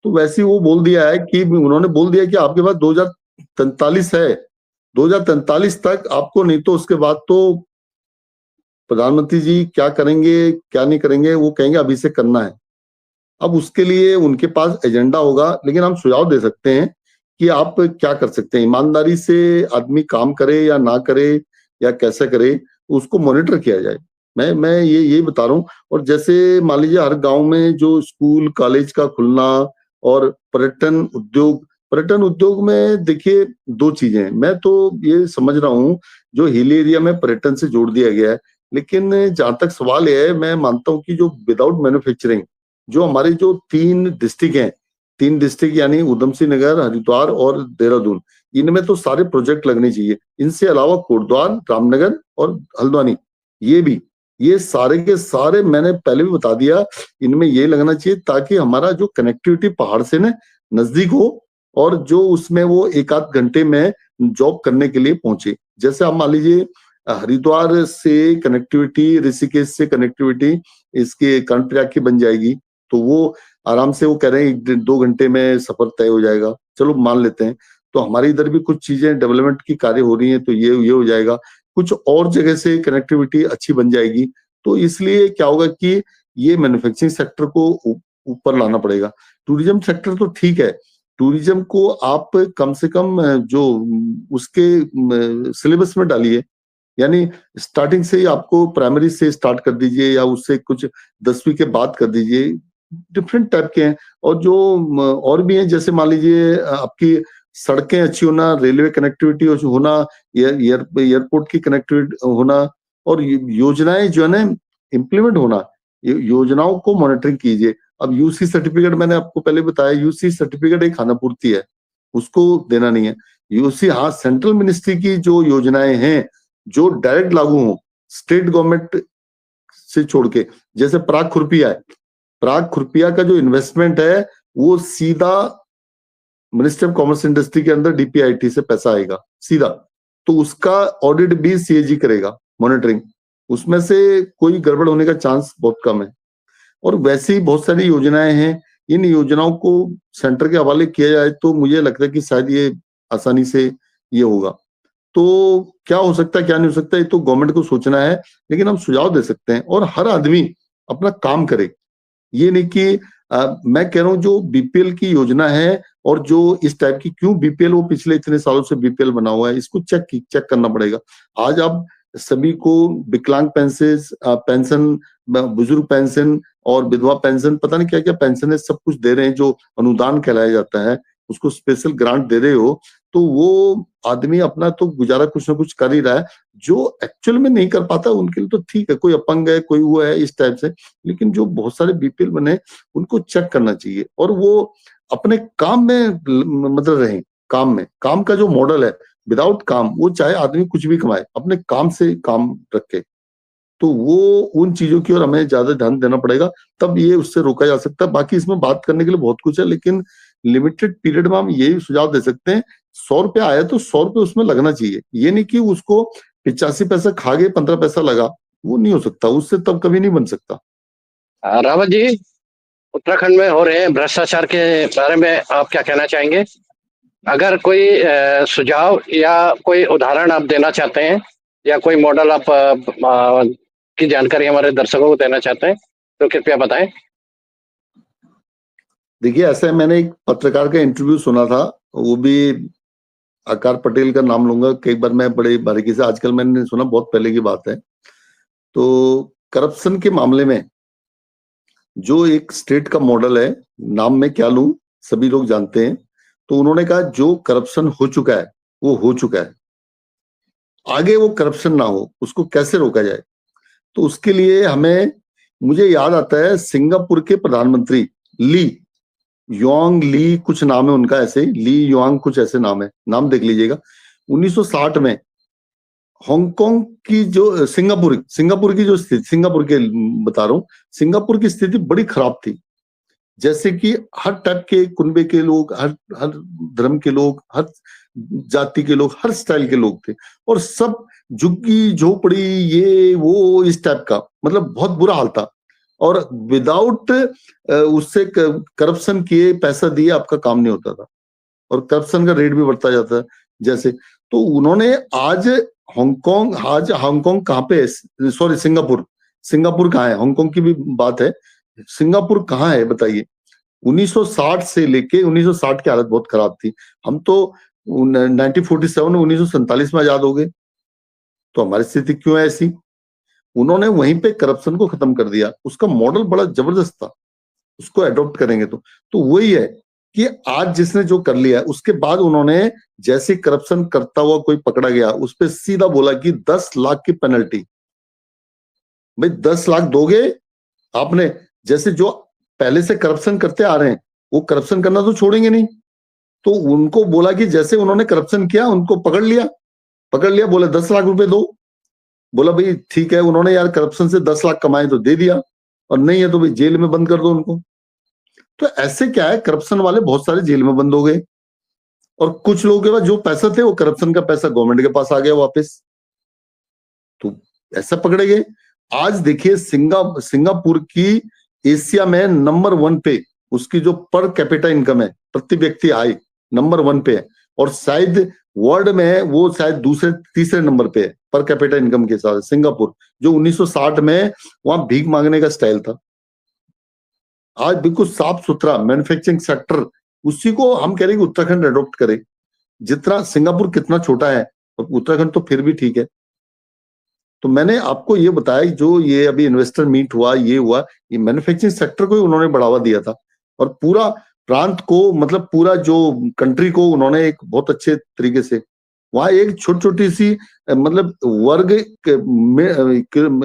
तो वैसे ही वो बोल दिया है कि उन्होंने बोल दिया कि आपके पास 2043 है, 2043 तक आपको, नहीं तो उसके बाद तो प्रधानमंत्री जी क्या करेंगे क्या नहीं करेंगे, वो कहेंगे अभी से करना है। अब उसके लिए उनके पास एजेंडा होगा, लेकिन हम सुझाव दे सकते हैं कि आप क्या कर सकते हैं। ईमानदारी से आदमी काम करे या ना करे या कैसे करे, उसको मॉनिटर किया जाए। मैं ये बता रहा हूँ। और जैसे मान लीजिए हर गांव में जो स्कूल कॉलेज का खुलना, और पर्यटन उद्योग में देखिए 2 चीजें हैं। मैं तो ये समझ रहा हूँ जो हिल एरिया में पर्यटन से जोड़ दिया गया है, लेकिन जहां तक सवाल है, मैं मानता हूँ कि जो विदाउट मैन्युफैक्चरिंग, जो हमारे जो 3 डिस्ट्रिक्ट हैं, 3 डिस्ट्रिक्ट यानी उधम सिंह नगर, हरिद्वार और देहरादून, इनमें तो सारे प्रोजेक्ट लगने चाहिए। इनसे अलावा कोटद्वार, रामनगर और हल्द्वानी, ये सारे के सारे मैंने पहले भी बता दिया, इनमें ये लगना चाहिए, ताकि हमारा जो कनेक्टिविटी पहाड़ से न नजदीक हो, और जो उसमें वो 1 आध घंटे में जॉब करने के लिए पहुंचे। जैसे आप मान लीजिए हरिद्वार से कनेक्टिविटी, ऋषिकेश से कनेक्टिविटी इसके कर्णप्रयाग की बन जाएगी, तो वो आराम से, वो कह रहे हैं 1-2 घंटे में सफर तय हो जाएगा, चलो मान लेते हैं। तो हमारे इधर भी कुछ चीजें डेवलपमेंट की कार्य हो रही हैं, तो ये हो जाएगा। कुछ और जगह से कनेक्टिविटी अच्छी बन जाएगी। तो इसलिए क्या होगा कि ये मैन्युफैक्चरिंग सेक्टर को ऊपर लाना पड़ेगा। टूरिज्म सेक्टर तो ठीक है, टूरिज्म को आप कम से कम जो उसके सिलेबस में डालिए, यानी स्टार्टिंग से ही आपको प्राइमरी से स्टार्ट कर दीजिए, या उससे कुछ 10वीं के बाद कर दीजिए। डिफरेंट टाइप के हैं, और जो और भी हैं, जैसे मान लीजिए आपकी सड़कें अच्छी होना, रेलवे कनेक्टिविटी होना, एयरपोर्ट की कनेक्टिविटी होना, और योजनाएं जो है ना इम्प्लीमेंट होना, योजनाओं को मॉनिटरिंग कीजिए। अब यूसी सर्टिफिकेट मैंने आपको पहले बताया, यूसी सर्टिफिकेट एक खानापूर्ति है, उसको देना नहीं है। यूसी, हाँ, सेंट्रल मिनिस्ट्री की जो योजनाएं हैं जो डायरेक्ट लागू हो स्टेट गवर्नमेंट से छोड़ के, जैसे प्राग खुरपिया है, प्राग खुरपिया का जो इन्वेस्टमेंट है वो सीधा मिनिस्ट्री ऑफ कॉमर्स इंडस्ट्री के अंदर डीपीआईटी से पैसा आएगा सीधा, तो उसका ऑडिट भी सीएजी करेगा, मॉनिटरिंग। उसमें से कोई गड़बड़ होने का चांस बहुत कम है। और वैसे ही बहुत सारी योजनाएं हैं, इन योजनाओं को सेंटर के हवाले किया जाए तो मुझे लगता है कि शायद ये आसानी से ये होगा। तो क्या हो सकता है क्या नहीं हो सकता, ये तो गवर्नमेंट को सोचना है, लेकिन हम सुझाव दे सकते हैं, और हर आदमी अपना काम करे। ये नहीं कि मैं कह रहा हूँ जो बीपीएल की योजना है, और जो इस टाइप की, क्यों बीपीएल, वो पिछले इतने सालों से बीपीएल बना हुआ है, इसको चेक करना पड़ेगा। आज आप सभी को विकलांग पेंशन, बुजुर्ग पेंशन और विधवा पेंशन, पता नहीं क्या क्या पेंशन है, सब कुछ दे रहे हैं, जो अनुदान कहलाया जाता है, उसको स्पेशल ग्रांट दे रहे हो, तो वो आदमी अपना तो गुजारा कुछ ना कुछ कर ही रहा है। जो एक्चुअल में नहीं कर पाता उनके लिए तो ठीक है, कोई अपंग है, कोई वो है, इस टाइप से। लेकिन जो बहुत सारे बीपीएल बने, उनको चेक करना चाहिए, और वो अपने काम में मतलब रहे, काम का जो मॉडल है, विदाउट काम, वो चाहे आदमी कुछ भी कमाए, अपने काम से काम रखे, तो वो उन चीजों की ओर हमें ज्यादा ध्यान देना पड़ेगा, तब ये उससे रोका जा सकता है। बाकी इसमें बात करने के लिए बहुत कुछ है, लेकिन लिमिटेड पीरियड में हम यही सुझाव दे सकते हैं, 100 रुपया आया तो 100 रुपये उसमें लगना चाहिए। ये नहीं कि उसको 85 पैसा खा गए, 15 पैसा लगा, वो नहीं हो सकता, उससे तब कभी नहीं बन सकता। रावत जी, उत्तराखंड में हो रहे भ्रष्टाचार के बारे में आप क्या कहना चाहेंगे? अगर कोई सुझाव या कोई उदाहरण आप देना चाहते हैं या कोई मॉडल आप की जानकारी हमारे दर्शकों को देना चाहते हैं तो कृपया बताएं। देखिए, ऐसे मैंने एक पत्रकार का इंटरव्यू सुना था, वो भी आकार पटेल का नाम लूंगा, कई बार मैं बड़े बारीकी से, आजकल मैंने नहीं सुना, बहुत पहले की बात है। तो करप्शन के मामले में जो एक स्टेट का मॉडल है, नाम में क्या लूं, सभी लोग जानते हैं। तो उन्होंने कहा जो करप्शन हो चुका है वो हो चुका है, आगे वो करप्शन ना हो, उसको कैसे रोका जाए। तो उसके लिए मुझे याद आता है सिंगापुर के प्रधानमंत्री ली योंग ली, कुछ नाम है उनका, ऐसे ली योंग कुछ ऐसे नाम है, नाम देख लीजिएगा। 1960 में हांगकांग की जो सिंगापुर की जो स्थिति, सिंगापुर के बता रहा हूं, सिंगापुर की स्थिति बड़ी खराब थी। जैसे कि हर टाइप के कुनबे के लोग, हर हर धर्म के लोग, हर जाति के लोग, हर स्टाइल के लोग थे, और सब झुग्गी झोपड़ी ये वो इस टाइप का, मतलब बहुत बुरा हाल था। और विदाउट उससे करप्शन किए, पैसा दिए आपका काम नहीं होता था, और करप्शन का रेट भी बढ़ता जाता है। जैसे तो उन्होंने आज हांगकांग कहाँ पे है, सॉरी सिंगापुर कहाँ है, हांगकांग की भी बात है, सिंगापुर कहाँ है बताइए। 1960 से लेके 1960 की हालत बहुत खराब थी। हम तो 1947 1947 में आजाद हो गए, तो हमारी स्थिति क्यों है ऐसी। उन्होंने वहीं पे करप्शन को खत्म कर दिया, उसका मॉडल बड़ा जबरदस्त था, उसको अडॉप्ट करेंगे तो वही है कि आज जिसने जो कर लिया है, उसके बाद उन्होंने जैसे करप्शन करता हुआ कोई पकड़ा गया, उस पर सीधा बोला कि 10 लाख की पेनल्टी। भाई 10 लाख दोगे आपने, जैसे जो पहले से करप्शन करते आ रहे हैं वो करप्शन करना तो छोड़ेंगे नहीं। तो उनको बोला कि जैसे उन्होंने करप्शन किया, उनको पकड़ लिया, बोले 10 लाख रुपए दो। बोला भाई ठीक है, उन्होंने यार करप्शन से 10 लाख कमाए तो दे दिया, और नहीं है तो भाई जेल में बंद कर दो उनको। तो ऐसे क्या है, करप्शन वाले बहुत सारे जेल में बंद हो गए, और कुछ लोगों के पास जो पैसा थे वो करप्शन का पैसा गवर्नमेंट के पास आ गया वापस, तो ऐसा पकड़े गए। आज देखिए सिंगापुर की एशिया में नंबर 1 पे उसकी जो पर कैपिटा इनकम है, प्रति व्यक्ति आय, नंबर 1 पे है, और शायद वर्ल्ड में वो शायद दूसरे तीसरे नंबर पे है पर कैपिटा इनकम के साथ सिंगापुर, जो 1960 में वहां भीख मांगने का स्टाइल था। आज बिल्कुल साफ सुथरा मैन्युफैक्चरिंग सेक्टर, उसी को हम कह रहे हैं कि उत्तराखंड अडॉप्ट करे। जितना सिंगापुर कितना छोटा है, उत्तराखंड तो फिर भी ठीक है। तो मैंने आपको ये बताया, जो ये अभी इन्वेस्टर मीट हुआ, ये हुआ, ये मैन्युफैक्चरिंग सेक्टर को उन्होंने बढ़ावा दिया था, और पूरा प्रांत को, मतलब पूरा जो कंट्री को उन्होंने एक बहुत अच्छे तरीके से, वहां एक छोटी सी मतलब वर्ग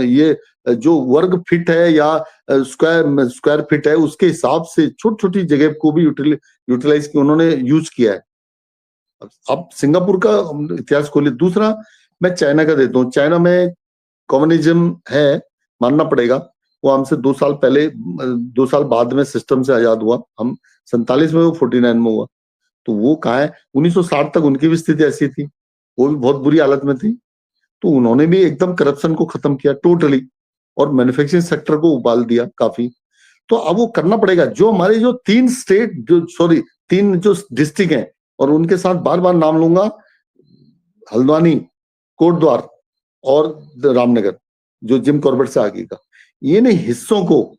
ये जो वर्ग फिट है या स्क्वायर फिट है, उसके हिसाब से छोटी छोटी जगह को भी यूटिलाइज किया उन्होंने, यूज किया है। अब सिंगापुर का इतिहास खोलिए। दूसरा मैं चाइना का देता हूँ। चाइना में कम्युनिज्म है, मानना पड़ेगा, वो हमसे 2 साल पहले, 2 साल बाद में सिस्टम से आजाद हुआ। हम 47 में, वो 49 में हुआ। तो वो कहाँ है, 1960 तक उनकी भी स्थिति ऐसी थी, वो भी बहुत बुरी हालत में थी। तो उन्होंने भी एकदम करप्शन को खत्म किया टोटली, और मैन्युफैक्चरिंग सेक्टर को उबाल दिया काफी। तो अब वो करना पड़ेगा। जो हमारे जो 3 जो डिस्ट्रिक्ट हैं, और उनके साथ बार बार नाम लूंगा, हल्द्वानी, कोटद्वार और रामनगर, जो जिम कॉर्बेट से आगे का, ये नहीं हिस्सों को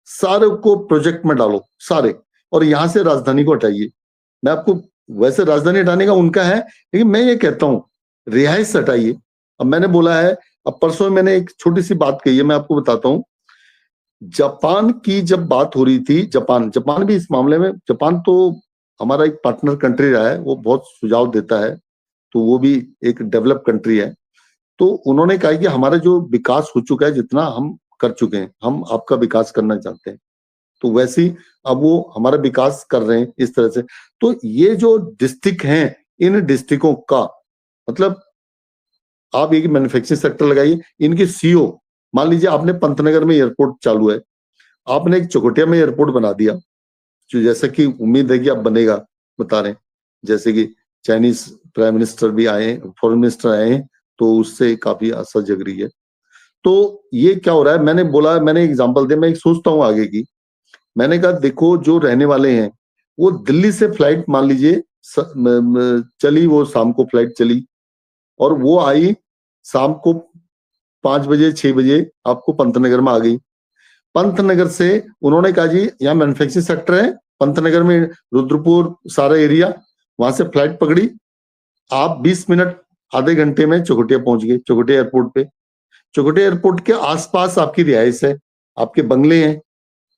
सारे को प्रोजेक्ट में डालो सारे, और यहां से राजधानी को हटाइए। मैं आपको, वैसे राजधानी हटाने का उनका है, लेकिन मैं ये कहता हूं रिहाइश हटाइए। अब मैंने बोला है, अब परसों मैंने एक छोटी सी बात कही है, मैं आपको बताता हूं। जापान की जब बात हो रही थी, जापान भी इस मामले में, जापान तो हमारा एक पार्टनर कंट्री रहा है, वो बहुत सुझाव देता है, तो वो भी एक डेवलप कंट्री है। तो उन्होंने कहा कि हमारा जो विकास हो चुका है, जितना हम कर चुके हैं, हम आपका विकास करना चाहते हैं। तो वैसे ही अब वो हमारा विकास कर रहे हैं इस तरह से। तो ये जो डिस्ट्रिक्ट हैं, इन डिस्ट्रिक्टों का मतलब, आप एक मैन्युफैक्चरिंग सेक्टर लगाइए, इनके सीईओ, मान लीजिए आपने पंतनगर में एयरपोर्ट चालू है, आपने एक चकोटिया में एयरपोर्ट बना दिया, जो जैसा कि उम्मीद है कि अब बनेगा, बता रहे हैं, जैसे कि चाइनीज प्राइम मिनिस्टर भी आए, फॉरेन मिनिस्टर आए हैं, तो उससे काफी आशा जग रही है। तो ये क्या हो रहा है, मैंने बोला, मैंने एग्जांपल दिया, मैं एक सोचता हूँ आगे की, मैंने कहा देखो, जो रहने वाले हैं वो दिल्ली से फ्लाइट मान लीजिए चली, वो शाम को फ्लाइट चली और वो आई शाम को 5 बजे 6 बजे आपको पंतनगर में आ गई। पंतनगर से उन्होंने कहा जी यहाँ मैन्युफैक्चरिंग सेक्टर है पंतनगर में, रुद्रपुर सारा एरिया, वहां से फ्लाइट पकड़ी, आप 20 मिनट आधे घंटे में चौखुटिया पहुंच गए, चौखुटिया एयरपोर्ट पे। चौखुटिया एयरपोर्ट के आसपास आपकी रिहाइश है, आपके बंगले हैं,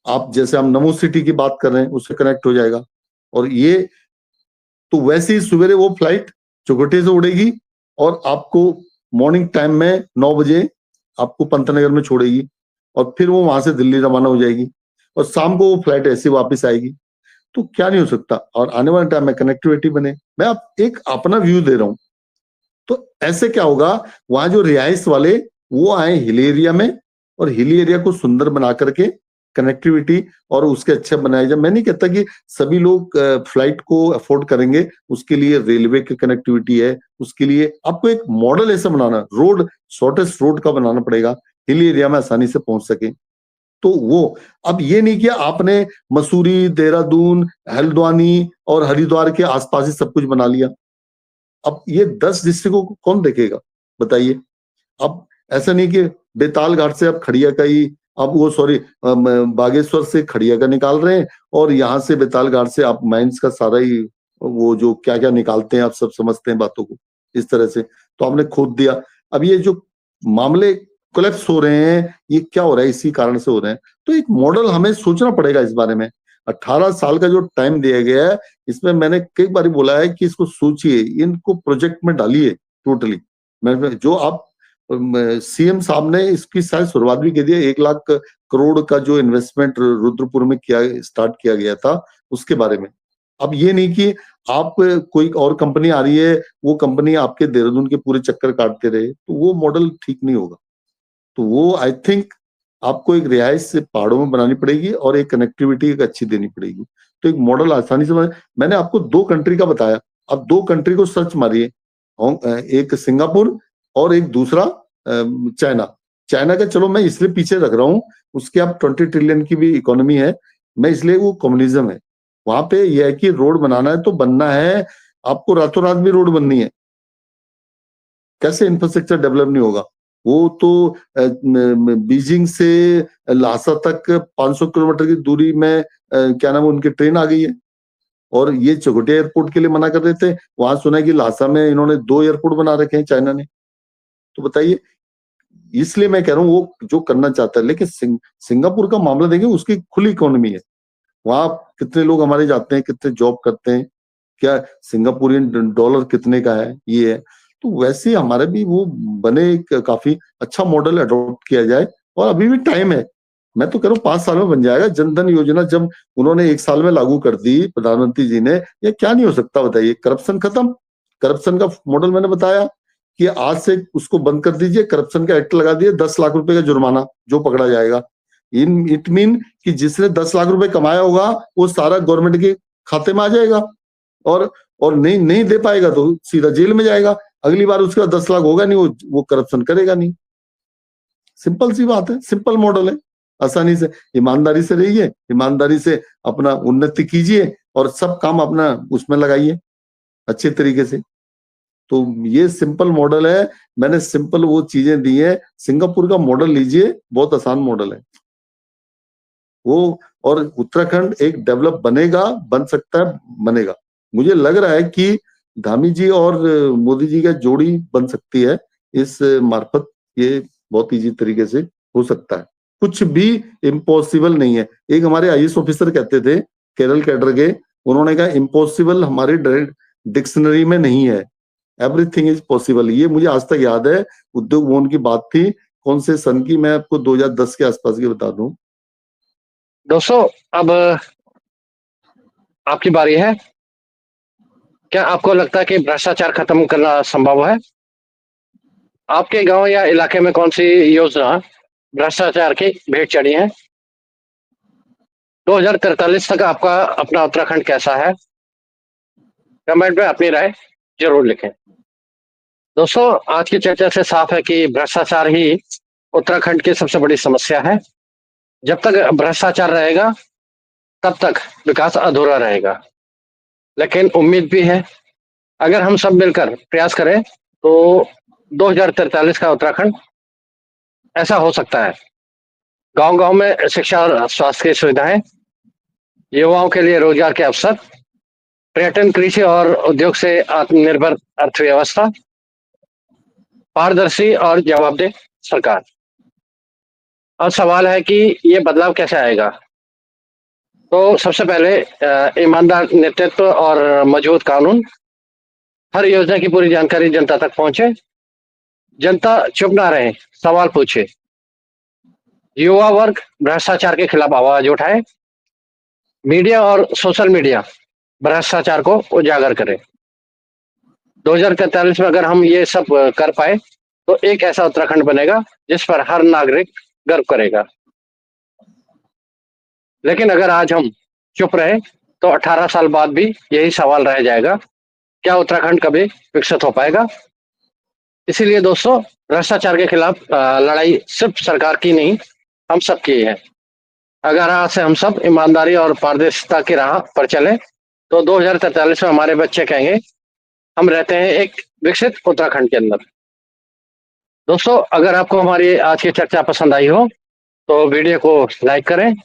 आप जैसे हम नमो सिटी की बात कर रहे हैं उससे कनेक्ट हो जाएगा। और ये तो वैसे ही सवेरे वो फ्लाइट चौखुटिया से उड़ेगी और आपको मॉर्निंग टाइम में 9 बजे आपको पंतनगर में छोड़ेगी और फिर वो वहां से दिल्ली रवाना हो जाएगी और शाम को वो फ्लाइट ऐसे वापस आएगी। तो क्या नहीं हो सकता, और आने वाले टाइम में कनेक्टिविटी बने। मैं आप एक अपना व्यू दे रहा हूं। तो ऐसे क्या होगा, वहां जो रिहाइश वाले वो आए हिल एरिया में और हिल एरिया को सुंदर बना करके कनेक्टिविटी और उसके अच्छे बनाए जाए। मैं नहीं कहता कि सभी लोग फ्लाइट को अफोर्ड करेंगे, उसके लिए रेलवे की कनेक्टिविटी है, उसके लिए आपको एक मॉडल ऐसा बनाना, रोड शॉर्टेस्ट रोड का बनाना पड़ेगा, हिल एरिया में आसानी से पहुंच सके। तो वो अब ये नहीं कि आपने मसूरी, देहरादून, हल्द्वानी और हरिद्वार के आसपास ही सब कुछ बना लिया। अब ये 10 डिस्ट्रिक्टों को कौन देखेगा बताइए। अब ऐसा नहीं कि बेताल घाट से अब खड़िया का ही, अब वो सॉरी बागेश्वर से खड़िया का निकाल रहे हैं और यहाँ से बेताल घाट से आप माइंस का सारा ही वो जो क्या क्या निकालते हैं, आप सब समझते हैं बातों को इस तरह से, तो आपने खोद दिया। अब ये जो मामले कोलैप्स हो रहे हैं, ये क्या हो रहा है, इसी कारण से हो रहे हैं। तो एक मॉडल हमें सोचना पड़ेगा इस बारे में। 18 साल का जो टाइम दिया गया है, इसमें मैंने कई बार बोला है कि इसको सोचिए, इनको प्रोजेक्ट में डालिए टोटली। जो आप सीएम साहब ने इसकी शायद शुरुआत भी की दी, 1 लाख करोड़ का जो इन्वेस्टमेंट रुद्रपुर में स्टार्ट किया गया था उसके बारे में। अब ये नहीं कि आप कोई और कंपनी आ रही है, वो कंपनी आपके देहरादून के पूरे चक्कर काटते रहे, तो वो मॉडल ठीक नहीं होगा। तो वो आई थिंक आपको एक रिहाइश से पहाड़ों में बनानी पड़ेगी और एक कनेक्टिविटी एक अच्छी देनी पड़ेगी। तो एक मॉडल आसानी से मैंने आपको 2 कंट्री का बताया, अब 2 कंट्री को सर्च मारिए, एक सिंगापुर और एक दूसरा चाइना। चाइना का चलो मैं इसलिए पीछे रख रहा हूं, उसके अब 20 ट्रिलियन की भी इकोनॉमी है, मैं इसलिए वो कम्युनिज्म है। वहां पे यह है कि रोड बनाना है तो बनना है, आपको रातों रात भी रोड बननी है, कैसे इंफ्रास्ट्रक्चर डेवलप नहीं होगा। वो तो बीजिंग से लासा तक 500 किलोमीटर की दूरी में क्या नाम है उनकी ट्रेन आ गई है, और ये चौखुटिया एयरपोर्ट के लिए मना कर रहे थे। वहां सुना है कि लासा में इन्होंने 2 एयरपोर्ट बना रखे हैं चाइना ने। तो बताइए, इसलिए मैं कह रहा हूँ वो जो करना चाहता है, लेकिन सिंगापुर का मामला देखें, उसकी खुली इकोनॉमी है, वहां कितने लोग हमारे जाते हैं, कितने जॉब करते हैं, क्या सिंगापुरियन डॉलर कितने का है, ये है। तो वैसे हमारे भी वो बने, एक काफी अच्छा मॉडल अडॉप्ट किया जाए, और अभी भी टाइम है। मैं तो कह रहा हूँ 5 साल में बन जाएगा। जनधन योजना जब उन्होंने 1 साल में लागू कर दी प्रधानमंत्री जी ने, ये क्या नहीं हो सकता बताइए। करप्शन खत्म, करप्शन का मॉडल मैंने बताया कि आज से उसको बंद कर दीजिए, करप्शन का एक्ट लगा दिए, 10 लाख रुपए का जुर्माना जो पकड़ा जाएगा। इट मीन कि जिसने 10 लाख रुपए कमाया होगा वो सारा गवर्नमेंट के खाते में आ जाएगा, और नहीं नहीं दे पाएगा तो सीधा जेल में जाएगा। अगली बार उसका 10 लाख होगा नहीं, वो करप्शन करेगा नहीं। सिंपल सी बात है, सिंपल मॉडल है। आसानी से ईमानदारी से रहिए, ईमानदारी से अपना उन्नति कीजिए और सब काम अपना उसमें लगाइए अच्छे तरीके से। तो ये सिंपल मॉडल है, मैंने सिंपल वो चीजें दी है। सिंगापुर का मॉडल लीजिए, बहुत आसान मॉडल है वो, और उत्तराखंड एक डेवलप बनेगा, बन सकता है, बनेगा। मुझे लग रहा है कि धामी जी और मोदी जी का जोड़ी बन सकती है इस मार्फत, ये बहुत इजी तरीके से हो सकता है, कुछ भी इम्पॉसिबल नहीं है। एक हमारे आईएएस ऑफिसर कहते थे केरल कैडर के, उन्होंने कहा इम्पॉसिबल हमारे डिक्शनरी में नहीं है, एवरीथिंग इज पॉसिबल। ये मुझे आज तक याद है, उद्योग भवन की बात थी, कौन से सन की, मैं आपको 2010 के आसपास की बता दूं। दोस्तों, अब आपकी बारी है। क्या आपको लगता है कि भ्रष्टाचार खत्म करना संभव है? आपके गांव या इलाके में कौन सी योजना भ्रष्टाचार की भेंट चढ़ी है? 2043 तक आपका अपना उत्तराखंड कैसा है? कमेंट में अपनी राय जरूर लिखें। दोस्तों, आज की चर्चा से साफ है कि भ्रष्टाचार ही उत्तराखंड की सबसे बड़ी समस्या है। जब तक भ्रष्टाचार रहेगा तब तक विकास अधूरा रहेगा। लेकिन उम्मीद भी है, अगर हम सब मिलकर प्रयास करें तो 2043 का उत्तराखंड ऐसा हो सकता है। गांव गांव में शिक्षा और स्वास्थ्य की सुविधाएं, युवाओं के लिए रोजगार के अवसर, पर्यटन, कृषि और उद्योग से आत्मनिर्भर अर्थव्यवस्था, पारदर्शी और जवाबदेह सरकार। अब सवाल है कि ये बदलाव कैसे आएगा। तो सबसे पहले ईमानदार नेतृत्व और मजबूत कानून। हर योजना की पूरी जानकारी जनता तक पहुंचे, जनता चुप ना रहे, सवाल पूछे। युवा वर्ग भ्रष्टाचार के खिलाफ आवाज उठाए, मीडिया और सोशल मीडिया भ्रष्टाचार को उजागर करे। 2043 में अगर हम ये सब कर पाए तो एक ऐसा उत्तराखंड बनेगा जिस पर हर नागरिक गर्व करेगा। लेकिन अगर आज हम चुप रहे तो 18 साल बाद भी यही सवाल रह जाएगा, क्या उत्तराखंड कभी विकसित हो पाएगा। इसीलिए दोस्तों, भ्रष्टाचार के खिलाफ लड़ाई सिर्फ सरकार की नहीं, हम सब की है। अगर आज से हम सब ईमानदारी और पारदर्शिता की राह पर चले तो 2043 में हमारे बच्चे कहेंगे हम रहते हैं एक विकसित उत्तराखंड के अंदर। दोस्तों, अगर आपको हमारी आज की चर्चा पसंद आई हो तो वीडियो को लाइक करें,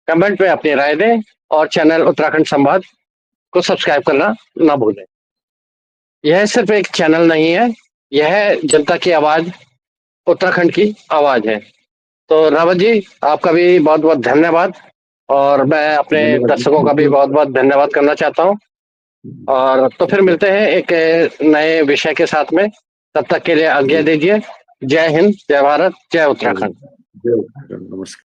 कमेंट में अपनी राय दें और चैनल उत्तराखंड संवाद को सब्सक्राइब करना ना भूलें। यह सिर्फ एक चैनल नहीं है, यह जनता की आवाज, उत्तराखंड की आवाज है। तो रावत जी, आपका भी बहुत बहुत धन्यवाद और मैं अपने दर्शकों का भी बहुत बहुत धन्यवाद करना चाहता हूँ। और तो फिर मिलते हैं एक नए विषय के साथ में। तब तक के लिए आज्ञा दीजिए। जय हिंद, जय भारत, जय उत्तराखंड। जय उत्तराखंड। नमस्कार।